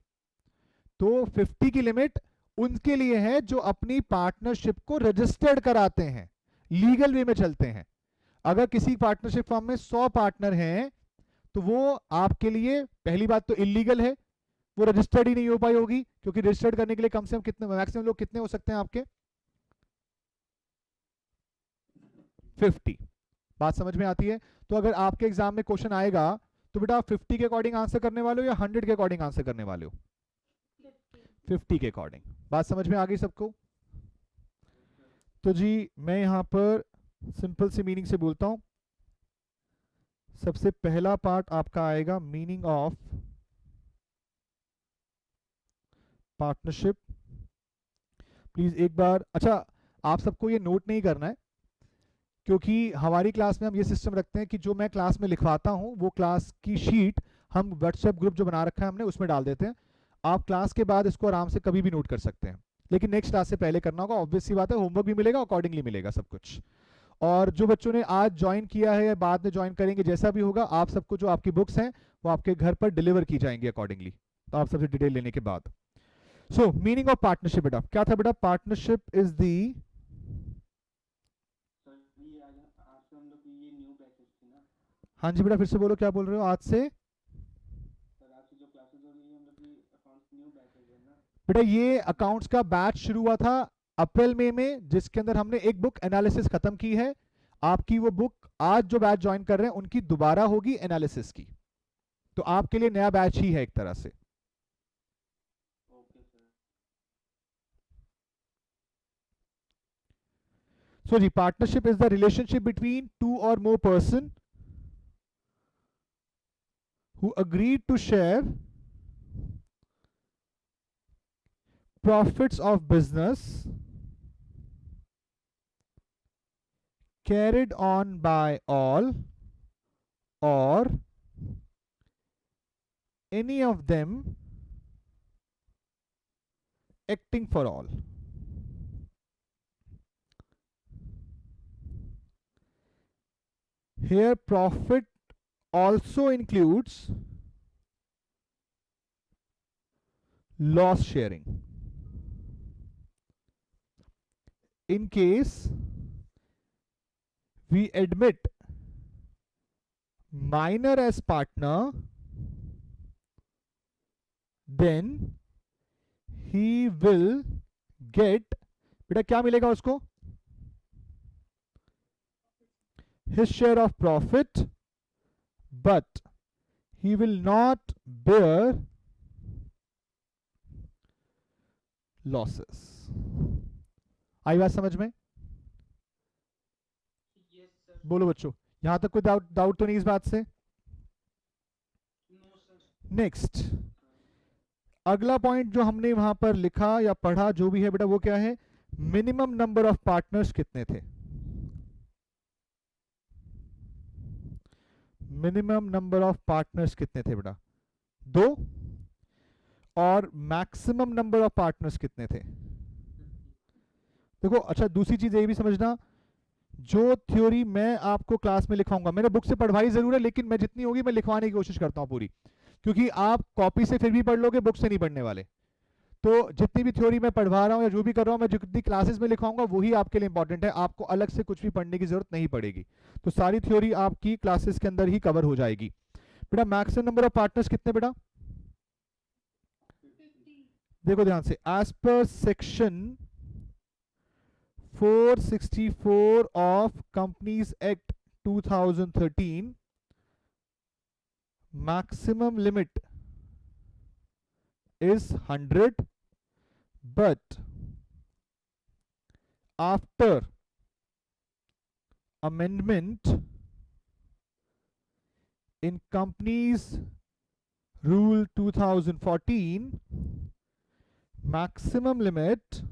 [SPEAKER 1] तो 50 की लिमिट उनके लिए है जो अपनी पार्टनरशिप को रजिस्टर्ड कराते हैं, लीगल वे में चलते हैं। अगर किसी पार्टनरशिप फॉर्म में 100 पार्टनर हैं तो वो आपके लिए पहली बात तो इलीगल है, वो रजिस्टर्ड ही नहीं हो पाई होगी, क्योंकि रजिस्टर्ड करने के लिए कम से कम कितने, मैक्सिमम लोग कितने हो सकते हैं आपके? 50। बात समझ में आती है? तो अगर आपके एग्जाम में क्वेश्चन आएगा तो बेटा 50 के अकॉर्डिंग आंसर करने वाले हो या 100 के अकॉर्डिंग आंसर करने वाले हो? 50 के अकॉर्डिंग। बात समझ में आ गई सबको? तो जी मैं यहां पर सिंपल सी मीनिंग से बोलता हूं। सबसे पहला पार्ट आपका आएगा मीनिंग ऑफ पार्टनरशिप। प्लीज एक बार, अच्छा आप सबको ये नोट नहीं करना है, क्योंकि हमारी क्लास में हम ये सिस्टम रखते हैं कि जो मैं क्लास में लिखवाता हूं वो क्लास की शीट हम व्हाट्सएप ग्रुप जो बना रखा है हमने उसमें डाल देते हैं। आप क्लास के बाद इसको आराम से कभी भी नोट कर सकते हैं, लेकिन नेक्स्ट क्लास से पहले करना होगा। ऑब्वियस सी बात है, होमवर्क भी मिलेगा, अकॉर्डिंगली मिलेगा सब कुछ। और जो बच्चों ने आज ज्वाइन किया है या बाद में ज्वाइन करेंगे, जैसा भी होगा, आप सबको जो आपकी बुक्स हैं वो आपके घर पर डिलीवर की जाएंगी अकॉर्डिंगली, तो आप सबसे डिटेल लेने के बाद। सो मीनिंग ऑफ पार्टनरशिप बेटा क्या था? बेटा पार्टनरशिप इज दी, हाँ जी बेटा, फिर से बोलो, क्या बोल रहे हो? आज से
[SPEAKER 2] सर आज से जो क्लासेस हो रही है मतलब कि अकाउंट्स न्यू बैचेस है ना।
[SPEAKER 1] बेटा ये अकाउंट्स का बैच शुरू हुआ था अप्रैल मई में, जिसके अंदर हमने एक बुक एनालिसिस खत्म की है। आपकी वो बुक आज जो बैच ज्वाइन कर रहे हैं उनकी दोबारा होगी एनालिसिस की, तो आपके लिए नया बैच ही है एक तरह से।
[SPEAKER 2] Okay sir.
[SPEAKER 1] So the partnership is the relationship between two or more person who agreed to share profits of business carried on by all or any of them acting for all. Here profit also includes loss sharing. In case we admit minor as partner, then he will get, बेटा क्या मिलेगा उसको? His share of profit, but he will not bear losses. आई बात समझ में?
[SPEAKER 2] Yes sir.
[SPEAKER 1] बोलो बच्चों, यहां तक कोई डाउट डाउट तो नहीं इस बात से?
[SPEAKER 2] No sir.
[SPEAKER 1] नेक्स्ट, अगला पॉइंट जो हमने वहां पर लिखा या पढ़ा जो भी है बेटा, वो क्या है? मिनिमम नंबर ऑफ पार्टनर्स कितने थे? मिनिमम नंबर ऑफ पार्टनर्स कितने थे बेटा? 2। और मैक्सिमम नंबर ऑफ पार्टनर्स कितने थे? देखो, अच्छा दूसरी चीज ये भी समझना, जो थ्योरी मैं आपको क्लास में लिखवाऊंगा, मैंने बुक से पढ़वाई जरूर है, लेकिन मैं जितनी होगी मैं लिखवाने की कोशिश करता हूं पूरी, क्योंकि आप कॉपी से फिर भी पढ़ लोगे, बुक से नहीं पढ़ने वाले। तो जितनी भी थ्योरी मैं पढ़वा रहा हूं या जो भी कर रहा हूं, मैं जितनी क्लासेस में लिखवाऊंगा वही आपके लिए इंपॉर्टेंट है, आपको अलग से कुछ भी पढ़ने की जरूरत नहीं पड़ेगी। तो सारी थ्योरी आपकी क्लासेस के अंदर ही कवर हो जाएगी। बेटा मैक्सिमम नंबर ऑफ पार्टनर्स कितने बेटा?
[SPEAKER 2] 50।
[SPEAKER 1] देखो ध्यान से, as per section 464 of Companies Act 2013, maximum limit is 100, but after amendment in Companies Rule 2014, maximum limit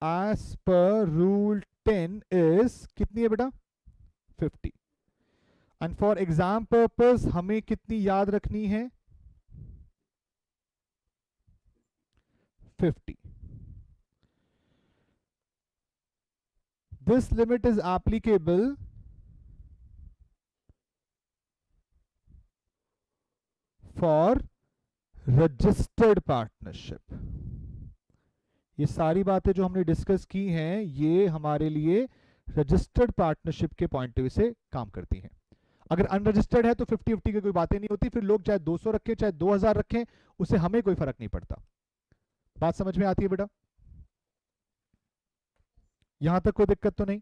[SPEAKER 1] as per Rule 10 is कितनी है बेटा? 50। एंड फॉर एग्जाम पर्पस हमें कितनी याद रखनी है? 50। This limit is applicable for registered partnership। ये सारी बातें जो हमने डिस्कस की हैं ये हमारे लिए रजिस्टर्ड पार्टनरशिप के पॉइंट ऑफ व्यू से काम करती हैं। अगर अनरजिस्टर्ड है तो 50-50 की कोई बातें नहीं होती, फिर लोग चाहे 200 रखें चाहे 2000 रखें, उससे हमें कोई फर्क नहीं पड़ता। बात समझ में आती है बेटा? यहां तक कोई दिक्कत तो नहीं?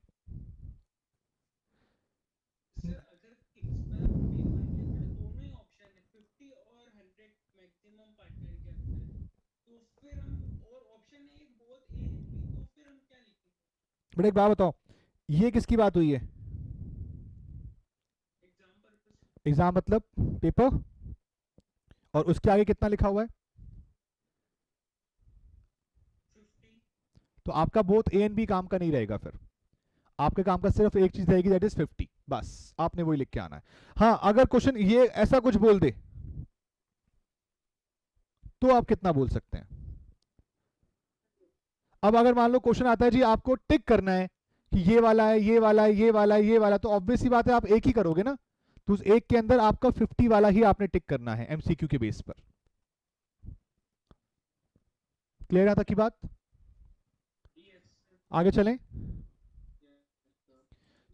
[SPEAKER 2] सर अगर इसमें मेरे माइंड में थोड़े दोनों ही ऑप्शन है 50 और 100 मैक्सिमम पार्टनर के अंदर, तो फिर हम और ऑप्शन है एक बोथ ए एंड बी, तो फिर हम क्या लिखेंगे?
[SPEAKER 1] बेटा एक बात बताओ, ये किसकी बात हुई है?
[SPEAKER 2] Exam purpose.
[SPEAKER 1] एग्जाम मतलब पेपर, और उसके आगे कितना लिखा हुआ है?
[SPEAKER 2] 50।
[SPEAKER 1] तो आपका बोथ ए एंड बी काम का नहीं रहेगा, फिर आपके काम का सिर्फ एक चीज रहेगी, दैट इज 50, बस आपने वही लिख के आना है। हाँ, अगर क्वेश्चन ये ऐसा कुछ बोल दे तो आप कितना बोल सकते हैं? अब अगर मान लो क्वेश्चन आता है जी आपको टिक करना है कि ये वाला है, ये वाला है, ये वाला है, ये वाला, तो ऑब्वियस सी बात है आप एक ही करोगे ना, तो उस एक के अंदर आपका 50 वाला ही आपने टिक करना है एमसीक्यू के बेस पर। क्लियर आता की बात?
[SPEAKER 2] Yes sir.
[SPEAKER 1] आगे चलें।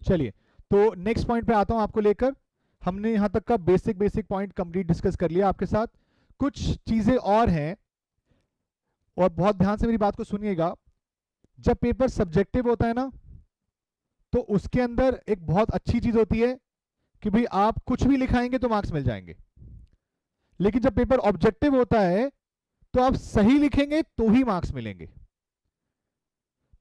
[SPEAKER 1] चलिए, तो नेक्स्ट पॉइंट पे आता हूं आपको लेकर। हमने यहां तक का बेसिक पॉइंट कंप्लीट डिस्कस कर लिया आपके साथ। कुछ चीजें और हैं, और बहुत ध्यान से मेरी बात को सुनिएगा। जब पेपर सब्जेक्टिव होता है ना, तो उसके अंदर एक बहुत अच्छी चीज होती है कि भाई आप कुछ भी लिखाएंगे तो मार्क्स मिल जाएंगे। लेकिन जब पेपर ऑब्जेक्टिव होता है तो आप सही लिखेंगे तो ही मार्क्स मिलेंगे।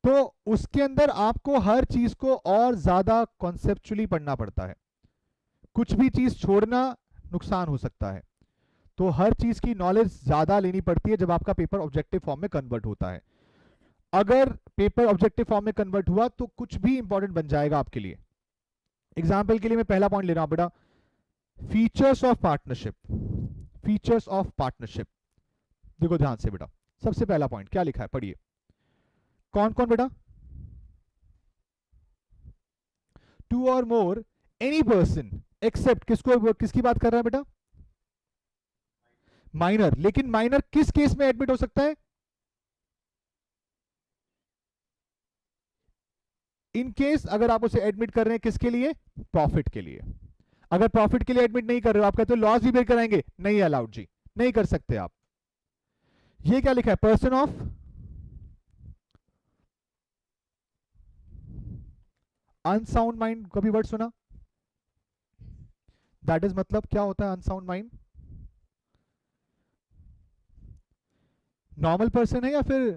[SPEAKER 1] तो उसके अंदर आपको हर चीज को और ज्यादा कॉन्सेप्चुअली पढ़ना पड़ता है। कुछ भी चीज छोड़ना नुकसान हो सकता है। तो हर चीज की नॉलेज ज्यादा लेनी पड़ती है जब आपका पेपर ऑब्जेक्टिव फॉर्म में कन्वर्ट होता है। अगर पेपर ऑब्जेक्टिव फॉर्म में कन्वर्ट हुआ तो कुछ भी इंपॉर्टेंट बन जाएगा आपके लिए। एग्जाम्पल के लिए मैं पहला पॉइंट ले रहा हूं बेटा, features of partnership. Features of partnership, देखो ध्यान से बेटा, सबसे पहला पॉइंट क्या लिखा है, पढ़िए। कौन कौन बेटा? टू और मोर एनी पर्सन एक्सेप्ट, किसको, किसकी बात कर रहा है बेटा? माइनर। लेकिन माइनर किस केस में एडमिट हो सकता है? इन केस अगर आप उसे एडमिट कर रहे हैं किसके लिए? प्रॉफिट के लिए। अगर प्रॉफिट के लिए एडमिट नहीं कर रहे हो, आप कहते हो लॉस भी बेर कराएंगे, नहीं अलाउड जी, नहीं कर सकते आप। ये क्या लिखा है? पर्सन ऑफ अनसाउंड माइंड, कभी वर्ड सुना? दैट इज मतलब क्या होता है अनसाउंड माइंड? नॉर्मल पर्सन है या फिर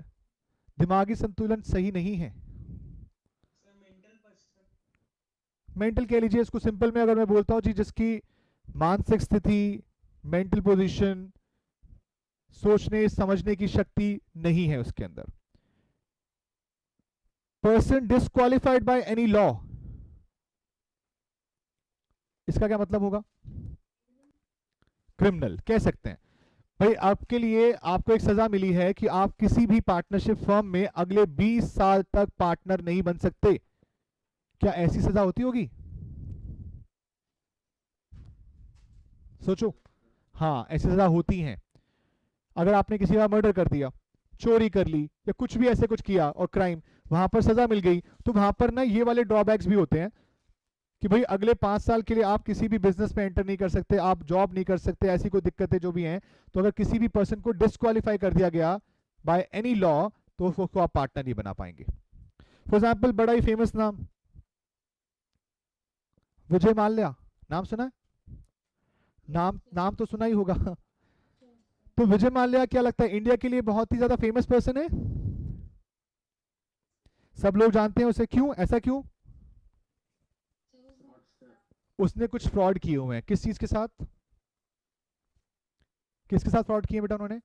[SPEAKER 1] दिमागी संतुलन सही नहीं है?
[SPEAKER 2] Sir mental person.
[SPEAKER 1] मेंटल कह लीजिए इसको, सिंपल में अगर मैं बोलता हूं जी, जिसकी मानसिक स्थिति, मेंटल पोजीशन, सोचने समझने की शक्ति नहीं है उसके अंदर। Person disqualified by any law, इसका क्या मतलब होगा? क्रिमिनल कह सकते हैं। भाई आपके लिए, आपको एक सजा मिली है कि आप किसी भी पार्टनरशिप फर्म में अगले 20 साल तक पार्टनर नहीं बन सकते। क्या ऐसी सजा होती होगी? सोचो, हाँ ऐसी सजा होती हैं। अगर आपने किसी का मर्डर कर दिया, चोरी कर ली, या कुछ भी ऐसे कुछ किया और क्राइम, वहां पर सजा मिल गई, तो वहां पर ना ये वाले ड्रॉबैक्स भी होते हैं कि भाई अगले 5 साल के लिए आप किसी भी बिजनेस में एंटर नहीं कर सकते, आप जॉब नहीं कर सकते, ऐसी कोई दिक्कतें जो भी हैं। तो अगर किसी भी पर्सन को डिस्क्वालीफाई कर दिया गया बाय एनी लॉ, तो उसको आप पार्टनर नहीं बना पाएंगे। फॉर एग्जाम्पल, बड़ा ही फेमस नाम विजय माल्या, नाम सुना है? नाम नाम तो सुना ही होगा। तो विजय माल्या क्या लगता है इंडिया के लिए बहुत ही ज्यादा फेमस पर्सन है? सब लोग जानते हैं उसे, क्यों, ऐसा क्यों? उसने कुछ फ्रॉड किए हुए हैं। किस चीज के साथ? किसके साथ फ्रॉड किए बेटा उन्होंने?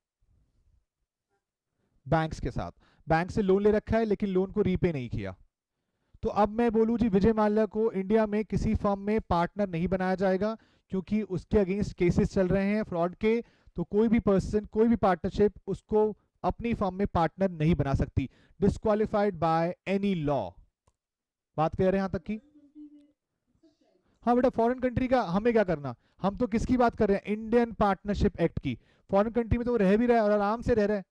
[SPEAKER 1] बैंक्स के साथ। बैंक से लोन ले रखा है लेकिन लोन को रीपे नहीं किया। तो अब मैं बोलूं जी, विजय माल्या को इंडिया में किसी फर्म में पार्टनर नहीं बनाया जाएगा, क्योंकि उसके अगेंस्ट केसेस चल रहे हैं फ्रॉड के। तो कोई भी पर्सन, कोई भी पार्टनरशिप उसको अपनी फर्म में पार्टनर नहीं बना सकती, डिस्क्वालिफाइड बाय एनी लॉ। बात क्लियर है यहां तक की? हाँ बेटा, फॉरेन कंट्री का हमें क्या करना, हम तो किसकी बात कर रहे हैं? इंडियन पार्टनरशिप एक्ट की। फॉरेन कंट्री में तो वो रह भी रहा है और आराम से रह रहा है।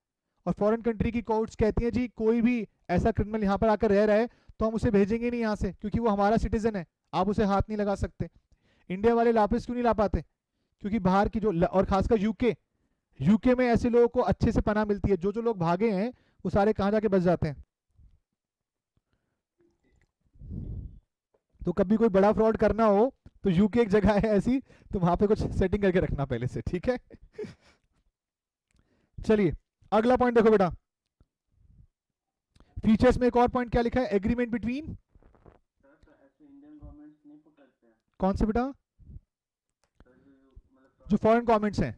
[SPEAKER 1] और फॉरेन कंट्री की कोर्ट्स कहती हैं जी, कोई भी ऐसा क्रिमिनल यहाँ पर आकर रह रहा है तो हम उसे भेजेंगे नहीं यहाँ से, क्योंकि वो हमारा सिटीजन है, आप उसे हाथ नहीं लगा सकते। इंडिया वाले वापस क्यों नहीं ला पाते? क्योंकि बाहर की जो, और खासकर यूके, यूके में ऐसे लोगों को अच्छे से पनाह मिलती है। जो जो लोग भागे हैं वो सारे कहाँ जाके बस जाते हैं। तो कभी कोई बड़ा फ्रॉड करना हो तो यूके एक जगह है ऐसी, तो वहां पे कुछ सेटिंग करके रखना पहले से, ठीक है? चलिए अगला पॉइंट देखो बेटा, फीचर्स में एक और पॉइंट क्या लिखा है? एग्रीमेंट बिटवीन, कौन से बेटा? जो फॉरेन गवर्नमेंट्स हैं।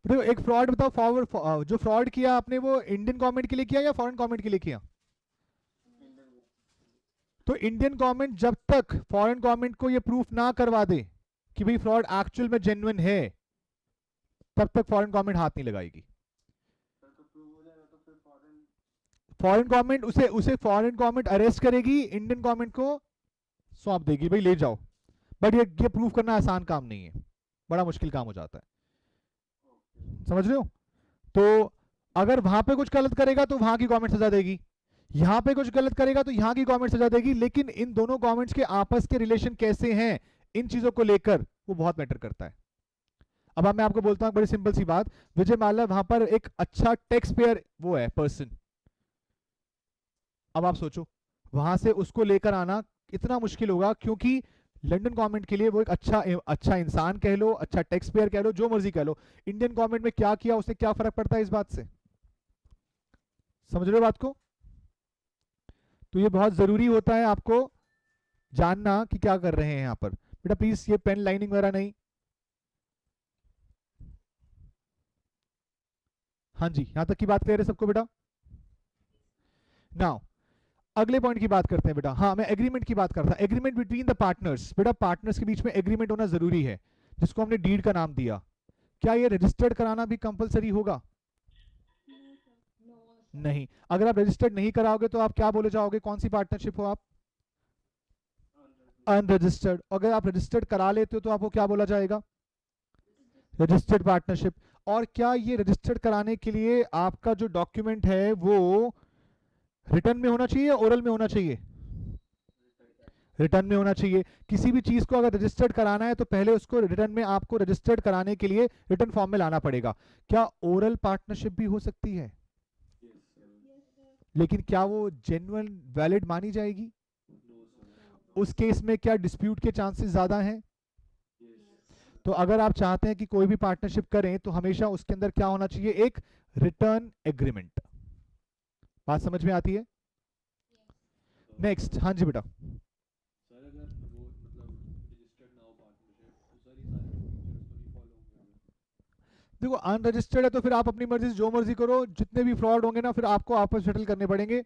[SPEAKER 1] देखो एक फ्रॉड बताओ, फॉरवर्ड जो फ्रॉड किया आपने वो इंडियन गवर्नमेंट के लिए किया या फॉरेन गवर्नमेंट के लिए किया? तो इंडियन गवर्नमेंट जब तक फॉरेन गवर्नमेंट को ये प्रूफ ना करवा दे कि भाई फ्रॉड एक्चुअल में जेन्युइन है, तब तक फॉरेन गवर्नमेंट हाथ नहीं लगाएगी। फॉरेन गवर्नमेंट उसे उसे फॉरेन गवर्नमेंट अरेस्ट करेगी, इंडियन गवर्नमेंट को सौंप देगी, भाई ले जाओ। बट ये प्रूफ करना आसान काम नहीं है, बड़ा मुश्किल काम हो जाता है। समझ रहे हो? तो अगर वहां पे कुछ गलत करेगा तो वहां की गवर्नमेंट सजा देगी, यहां पे कुछ गलत करेगा तो यहां की गवर्नमेंट सजा देगी, लेकिन इन दोनों गवर्नमेंट्स के आपस के रिलेशन कैसे हैं इन चीजों को लेकर वो बहुत मैटर करता है। अब मैं आपको बोलता हूं बड़ी सिंपल सी बात, विजय माल्या वहां पर एक अच्छा टैक्स पेयर वो है पर्सन, अब आप सोचो वहां से उसको लेकर आना इतना मुश्किल होगा, क्योंकि लंदन गवर्नमेंट के लिए वो एक अच्छा इंसान कह लो, अच्छा टैक्स पेयर कह लो, जो मर्जी कह लो, इंडियन गवर्नमेंट में क्या किया उससे क्या फर्क पड़ता है इस बात से, समझ रहे हो बात को? तो ये बहुत जरूरी होता है आपको जानना कि क्या कर रहे हैं यहां पर। बेटा प्लीज ये पेन लाइनिंग वगैरह नहीं, हाँ जी यहां तक की बात क्लियर है सबको बेटा? नाउ अगले पॉइंट की बात करते हैं बेटा। हाँ मैं एग्रीमेंट की बात कर रहा था, एग्रीमेंट बिटवीन द पार्टनर्स। बेटा पार्टनर्स के बीच में एग्रीमेंट होना जरूरी है, जिसको हमने डीड का नाम दिया। क्या ये रजिस्टर्ड कराना भी कंपलसरी होगा? नहीं। अगर आप रजिस्टर्ड नहीं कराओगे तो आप क्या बोले जाओगे, कौन सी पार्टनरशिप हो आप? अनरजिस्टर्ड। अगर आप रजिस्टर्ड करा लेते हो तो आपको क्या बोला जाएगा? Registered partnership. और क्या ये रजिस्टर्ड कराने के लिए आपका जो डॉक्यूमेंट है वो रिटर्न में होना चाहिए, ओरल में होना चाहिए? रिटर्न में होना चाहिए। किसी भी चीज को अगर रजिस्टर्ड कराना है तो पहले उसको रिटर्न में आपको रजिस्टर्ड कराने के लिए रिटर्न फॉर्म में लाना पड़ेगा। क्या ओरल पार्टनरशिप भी हो सकती है? लेकिन क्या वो जेन्युइन वैलिड मानी जाएगी? उस केस में क्या डिस्प्यूट के चांसेस ज्यादा हैं? तो अगर आप चाहते हैं कि कोई भी पार्टनरशिप करें तो हमेशा उसके अंदर क्या होना चाहिए, एक रिटर्न एग्रीमेंट। बात समझ में आती है? नेक्स्ट, हाँ जी बेटा।
[SPEAKER 3] सर अगर वो मतलब रजिस्टर्ड ना हो पार्टनरशिप तो सर ये सारे फीचर्स तो नहीं फॉलो होंगे।
[SPEAKER 1] देखो अनरजिस्टर्ड है तो फिर आप अपनी मर्जी से जो मर्जी करो, जितने भी फ्रॉड होंगे ना फिर आपको आपस सेटल करने पड़ेंगे,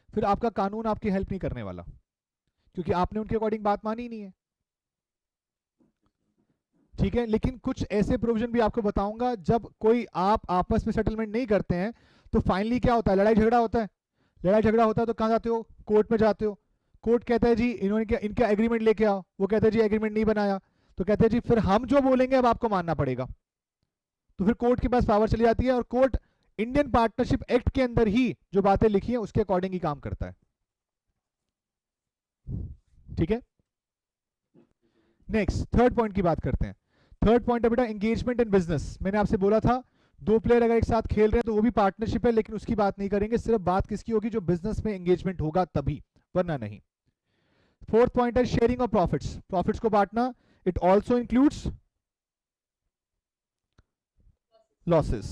[SPEAKER 1] फिर आपका कानून आपकी हेल्प नहीं करने वाला, क्योंकि आपने उनके अकॉर्डिंग बात मानी ही नहीं है। ठीक है, लेकिन कुछ ऐसे प्रोविजन भी आपको बताऊंगा, जब कोई आप आपस में सेटलमेंट नहीं करते हैं तो फाइनली क्या होता है, लड़ाई झगड़ा होता है। लड़ाई झगड़ा होता है तो कहां जाते हो, कोर्ट में जाते हो। कोर्ट कहता है जी इन्होंने क्या, इनका एग्रीमेंट लेके आओ, वो कहते हैं जी एग्रीमेंट नहीं बनाया, तो कहते हैं जी फिर हम जो बोलेंगे अब आपको मानना पड़ेगा। तो फिर कोर्ट के पास पावर चली जाती है और कोर्ट इंडियन पार्टनरशिप एक्ट के अंदर ही जो बातें लिखी हैं उसके अकॉर्डिंग ही काम करता है। ठीक है, नेक्स्ट थर्ड पॉइंट की बात करते हैं। थर्ड पॉइंट है बेटा एंगेजमेंट इन बिजनेस। मैंने आपसे बोला था दो प्लेयर अगर एक साथ खेल रहे हैं तो वो भी पार्टनरशिप है, लेकिन उसकी बात नहीं करेंगे, सिर्फ बात किसकी होगी, जो बिजनेस में एंगेजमेंट होगा तभी, वरना नहीं। फोर्थ पॉइंट है शेयरिंग ऑफ प्रॉफिट्स, प्रॉफिट्स को बांटना। It also includes losses.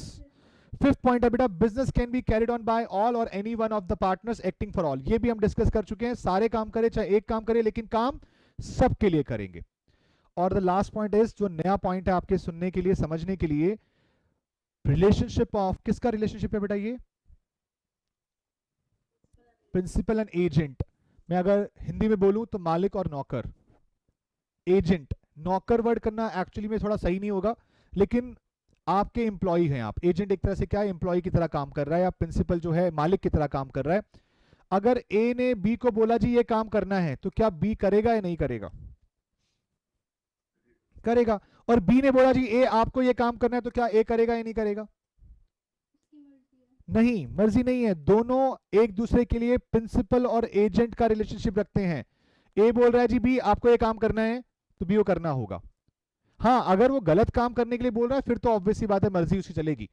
[SPEAKER 1] Fifth point है बेटा business can be carried on by all or any one of the partners acting for all. ये भी हम डिस्कस कर चुके हैं, सारे काम करे चाहे एक काम करे, लेकिन काम सबके लिए करेंगे। और द लास्ट पॉइंट इज, जो नया पॉइंट है आपके सुनने के लिए समझने के लिए, रिलेशनशिप ऑफ, किसका रिलेशनशिप है बेटा ये, प्रिंसिपल एंड एजेंट। मैं अगर हिंदी में बोलूं तो मालिक और नौकर। एजेंट, नौकर वर्ड करना एक्चुअली में थोड़ा सही नहीं होगा, लेकिन आपके एम्प्लॉय हैं आप। एजेंट एक तरह से क्या है, एम्प्लॉय की तरह काम कर रहा है, या प्रिंसिपल जो है मालिक की तरह काम कर रहा है। अगर ए ने बी को बोला जी ये काम करना है, तो क्या बी करेगा या नहीं करेगा? करेगा। और बी ने बोला जी ए आपको ये काम करना है, तो क्या ए करेगा या नहीं करेगा? नहीं, मर्जी नहीं है, दोनों एक दूसरे के लिए प्रिंसिपल और एजेंट का रिलेशनशिप रखते हैं। ए बोल रहा है जी बी आपको ये काम करना है, तो बी को करना होगा। हाँ अगर वो गलत काम करने के लिए बोल रहा है फिर तो ऑब्वियस सी बात है मर्जी उसकी चलेगी,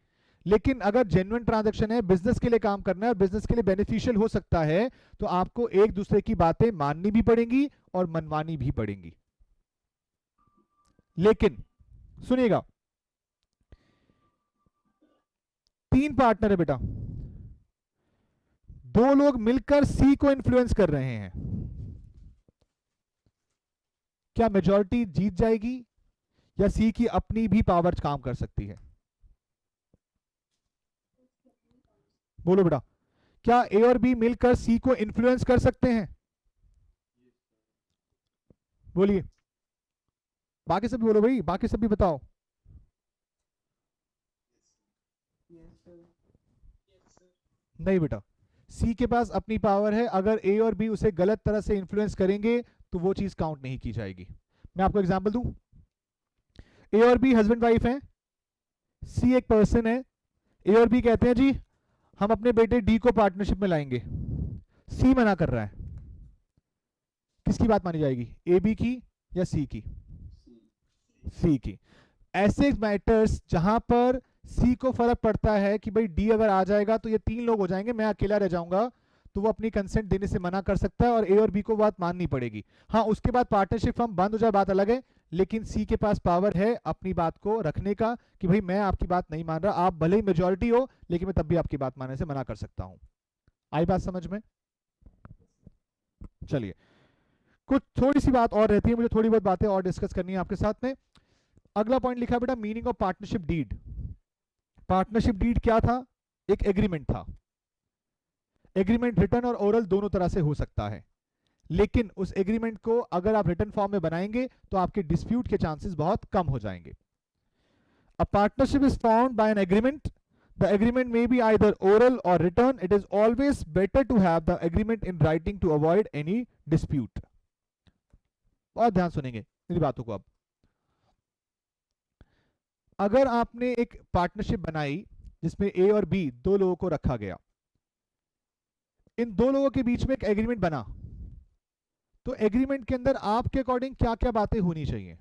[SPEAKER 1] लेकिन अगर जेन्युइन ट्रांजैक्शन है, बिजनेस के लिए काम करना है और बिजनेस के लिए बेनिफिशियल हो सकता है, तो आपको एक दूसरे की बातें माननी भी पड़ेंगी और मनवानी भी पड़ेंगी। लेकिन सुनिएगा, तीन पार्टनर है बेटा, दो लोग मिलकर सी को इन्फ्लुएंस कर रहे हैं, क्या मेजॉरिटी जीत जाएगी या सी की अपनी भी पावर काम कर सकती है? बोलो बेटा, क्या ए और बी मिलकर सी को इन्फ्लुएंस कर सकते हैं? बोलिए, बाकी सब भी बोलो भाई, बाकी सब भी बताओ। नहीं बेटा, सी के पास अपनी पावर है, अगर ए और बी उसे गलत तरह से इन्फ्लुएंस करेंगे तो वो चीज काउंट नहीं की जाएगी। मैं आपको एग्जांपल दूं, ए और बी हस्बैंड वाइफ हैं, सी एक पर्सन है, ए और बी कहते हैं जी हम अपने बेटे डी को पार्टनरशिप में लाएंगे, सी मना कर रहा है, किसकी बात मानी जाएगी, ए बी की या सी की? सी की। ऐसे मैटर्स जहां पर सी को फर्क पड़ता है कि भाई डी अगर आ जाएगा तो ये 3 लोग हो जाएंगे, मैं अकेला रह जाऊंगा, तो वो अपनी कंसेंट देने से मना कर सकता है और ए और बी को बात माननी पड़ेगी। हाँ, उसके बाद पार्टनरशिप फर्म बंद हो जाए बात अलग है, लेकिन सी के पास पावर है अपनी बात को रखने का कि भाई मैं आपकी बात नहीं मान रहा, आप भले ही मेजॉरिटी हो लेकिन मैं तब भी आपकी बात मानने से मना कर सकता हूं। आई बात समझ में? चलिए, कुछ थोड़ी सी बात और रहती है, मुझे थोड़ी बहुत बातें और डिस्कस करनी है आपके साथ में। अगला पॉइंट लिखा है बेटा, meaning of partnership deed. Partnership deed क्या था? एक एग्रीमेंट था। एग्रीमेंट रिटन और ओरल दोनों तरह से हो सकता है, लेकिन उस एग्रीमेंट को अगर आप रिटन फॉर्म में बनाएंगे तो आपके डिस्प्यूट के चांसेस बहुत कम हो जाएंगे। A partnership is found by an agreement. The agreement may be either oral or written. It is always better to have the agreement in writing to avoid any dispute. बहुत ध्यान सुनेंगे मेरी बातों को। अब अगर आपने एक पार्टनरशिप बनाई जिसमें ए और बी दो लोगों को रखा गया, इन दो लोगों के बीच में एक एग्रीमेंट बना, तो एग्रीमेंट के अंदर आपके अकॉर्डिंग क्या क्या बातें होनी चाहिए?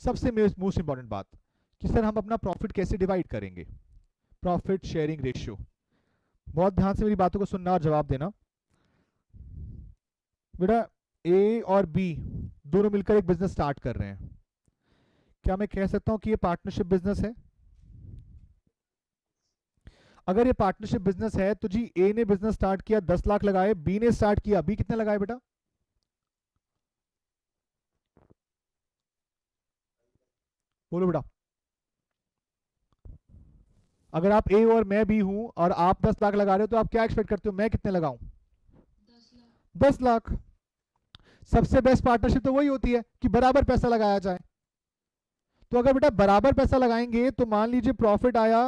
[SPEAKER 1] सबसे मोस्ट इंपॉर्टेंट बात कि सर हम अपना प्रॉफिट कैसे डिवाइड करेंगे, प्रॉफिट शेयरिंग रेशियो। बहुत ध्यान से मेरी बातों को सुनना और जवाब देना। बेटा ए और बी दोनों मिलकर एक बिजनेस स्टार्ट कर रहे हैं, क्या मैं कह सकता हूं कि ये पार्टनरशिप बिजनेस है? अगर ये पार्टनरशिप बिजनेस है तो जी ए ने बिजनेस स्टार्ट किया, 10 लाख लगाए, बी ने स्टार्ट किया, बी कितने लगाए बेटा? बोलो बेटा। अगर आप ए और मैं बी हूं और आप 10 लाख लगा रहे हो तो आप क्या एक्सपेक्ट करते हो मैं कितने लगाऊं? 10 लाख। सबसे बेस्ट पार्टनरशिप तो वही होती है कि बराबर पैसा लगाया जाए। तो अगर बेटा बराबर पैसा लगाएंगे तो मान लीजिए प्रॉफिट आया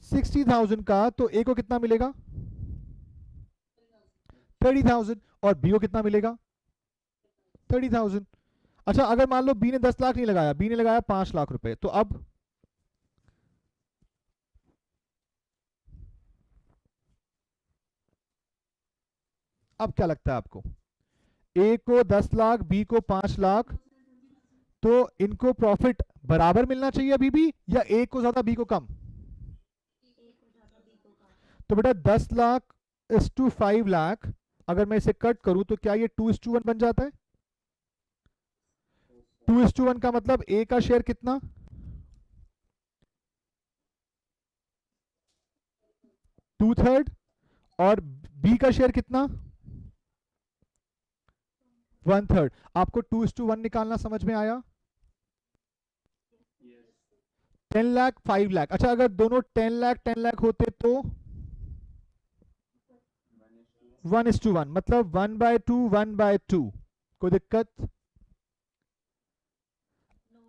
[SPEAKER 1] 60,000 का, तो ए को कितना मिलेगा? 30,000। और बी को कितना मिलेगा? 30,000। अच्छा, अगर मान लो बी ने 10 लाख नहीं लगाया, बी ने लगाया 5 लाख रुपए, तो अब क्या लगता है आपको? ए को 10 लाख, बी को 5 लाख, तो इनको प्रॉफिट बराबर मिलना चाहिए अभी भी, या ए को ज्यादा बी को कम? तो बेटा 10 लाख इज टू 5 लाख, अगर मैं इसे कट करूं तो क्या ये 2:1 बन जाता है? 2:1 का मतलब ए का शेयर कितना? 2/3 और बी का शेयर कितना? 1/3। आपको 2:1 निकालना समझ में आया? 10 लाख 5 लाख। अच्छा, अगर दोनों 10 लाख होते तो 1:1, मतलब 1/2 1/2। कोई दिक्कत?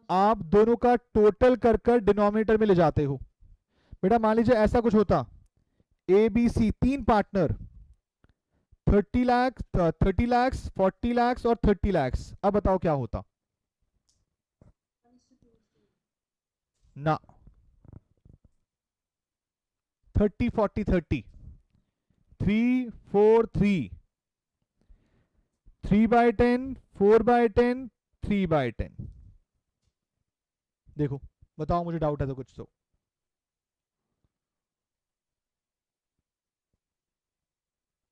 [SPEAKER 1] आप दोनों का टोटल कर कर डिनोमिनेटर में ले जाते हो। बेटा मान लीजिए ऐसा कुछ होता, A B C 3 partner, 30 lakh 30 lakh 40 lakh और 30 लाख। अब बताओ क्या होता? ना, 30 40 30, 3 4 3, 3/10 4/10 3/10। देखो, बताओ, मुझे डाउट है तो कुछ तो।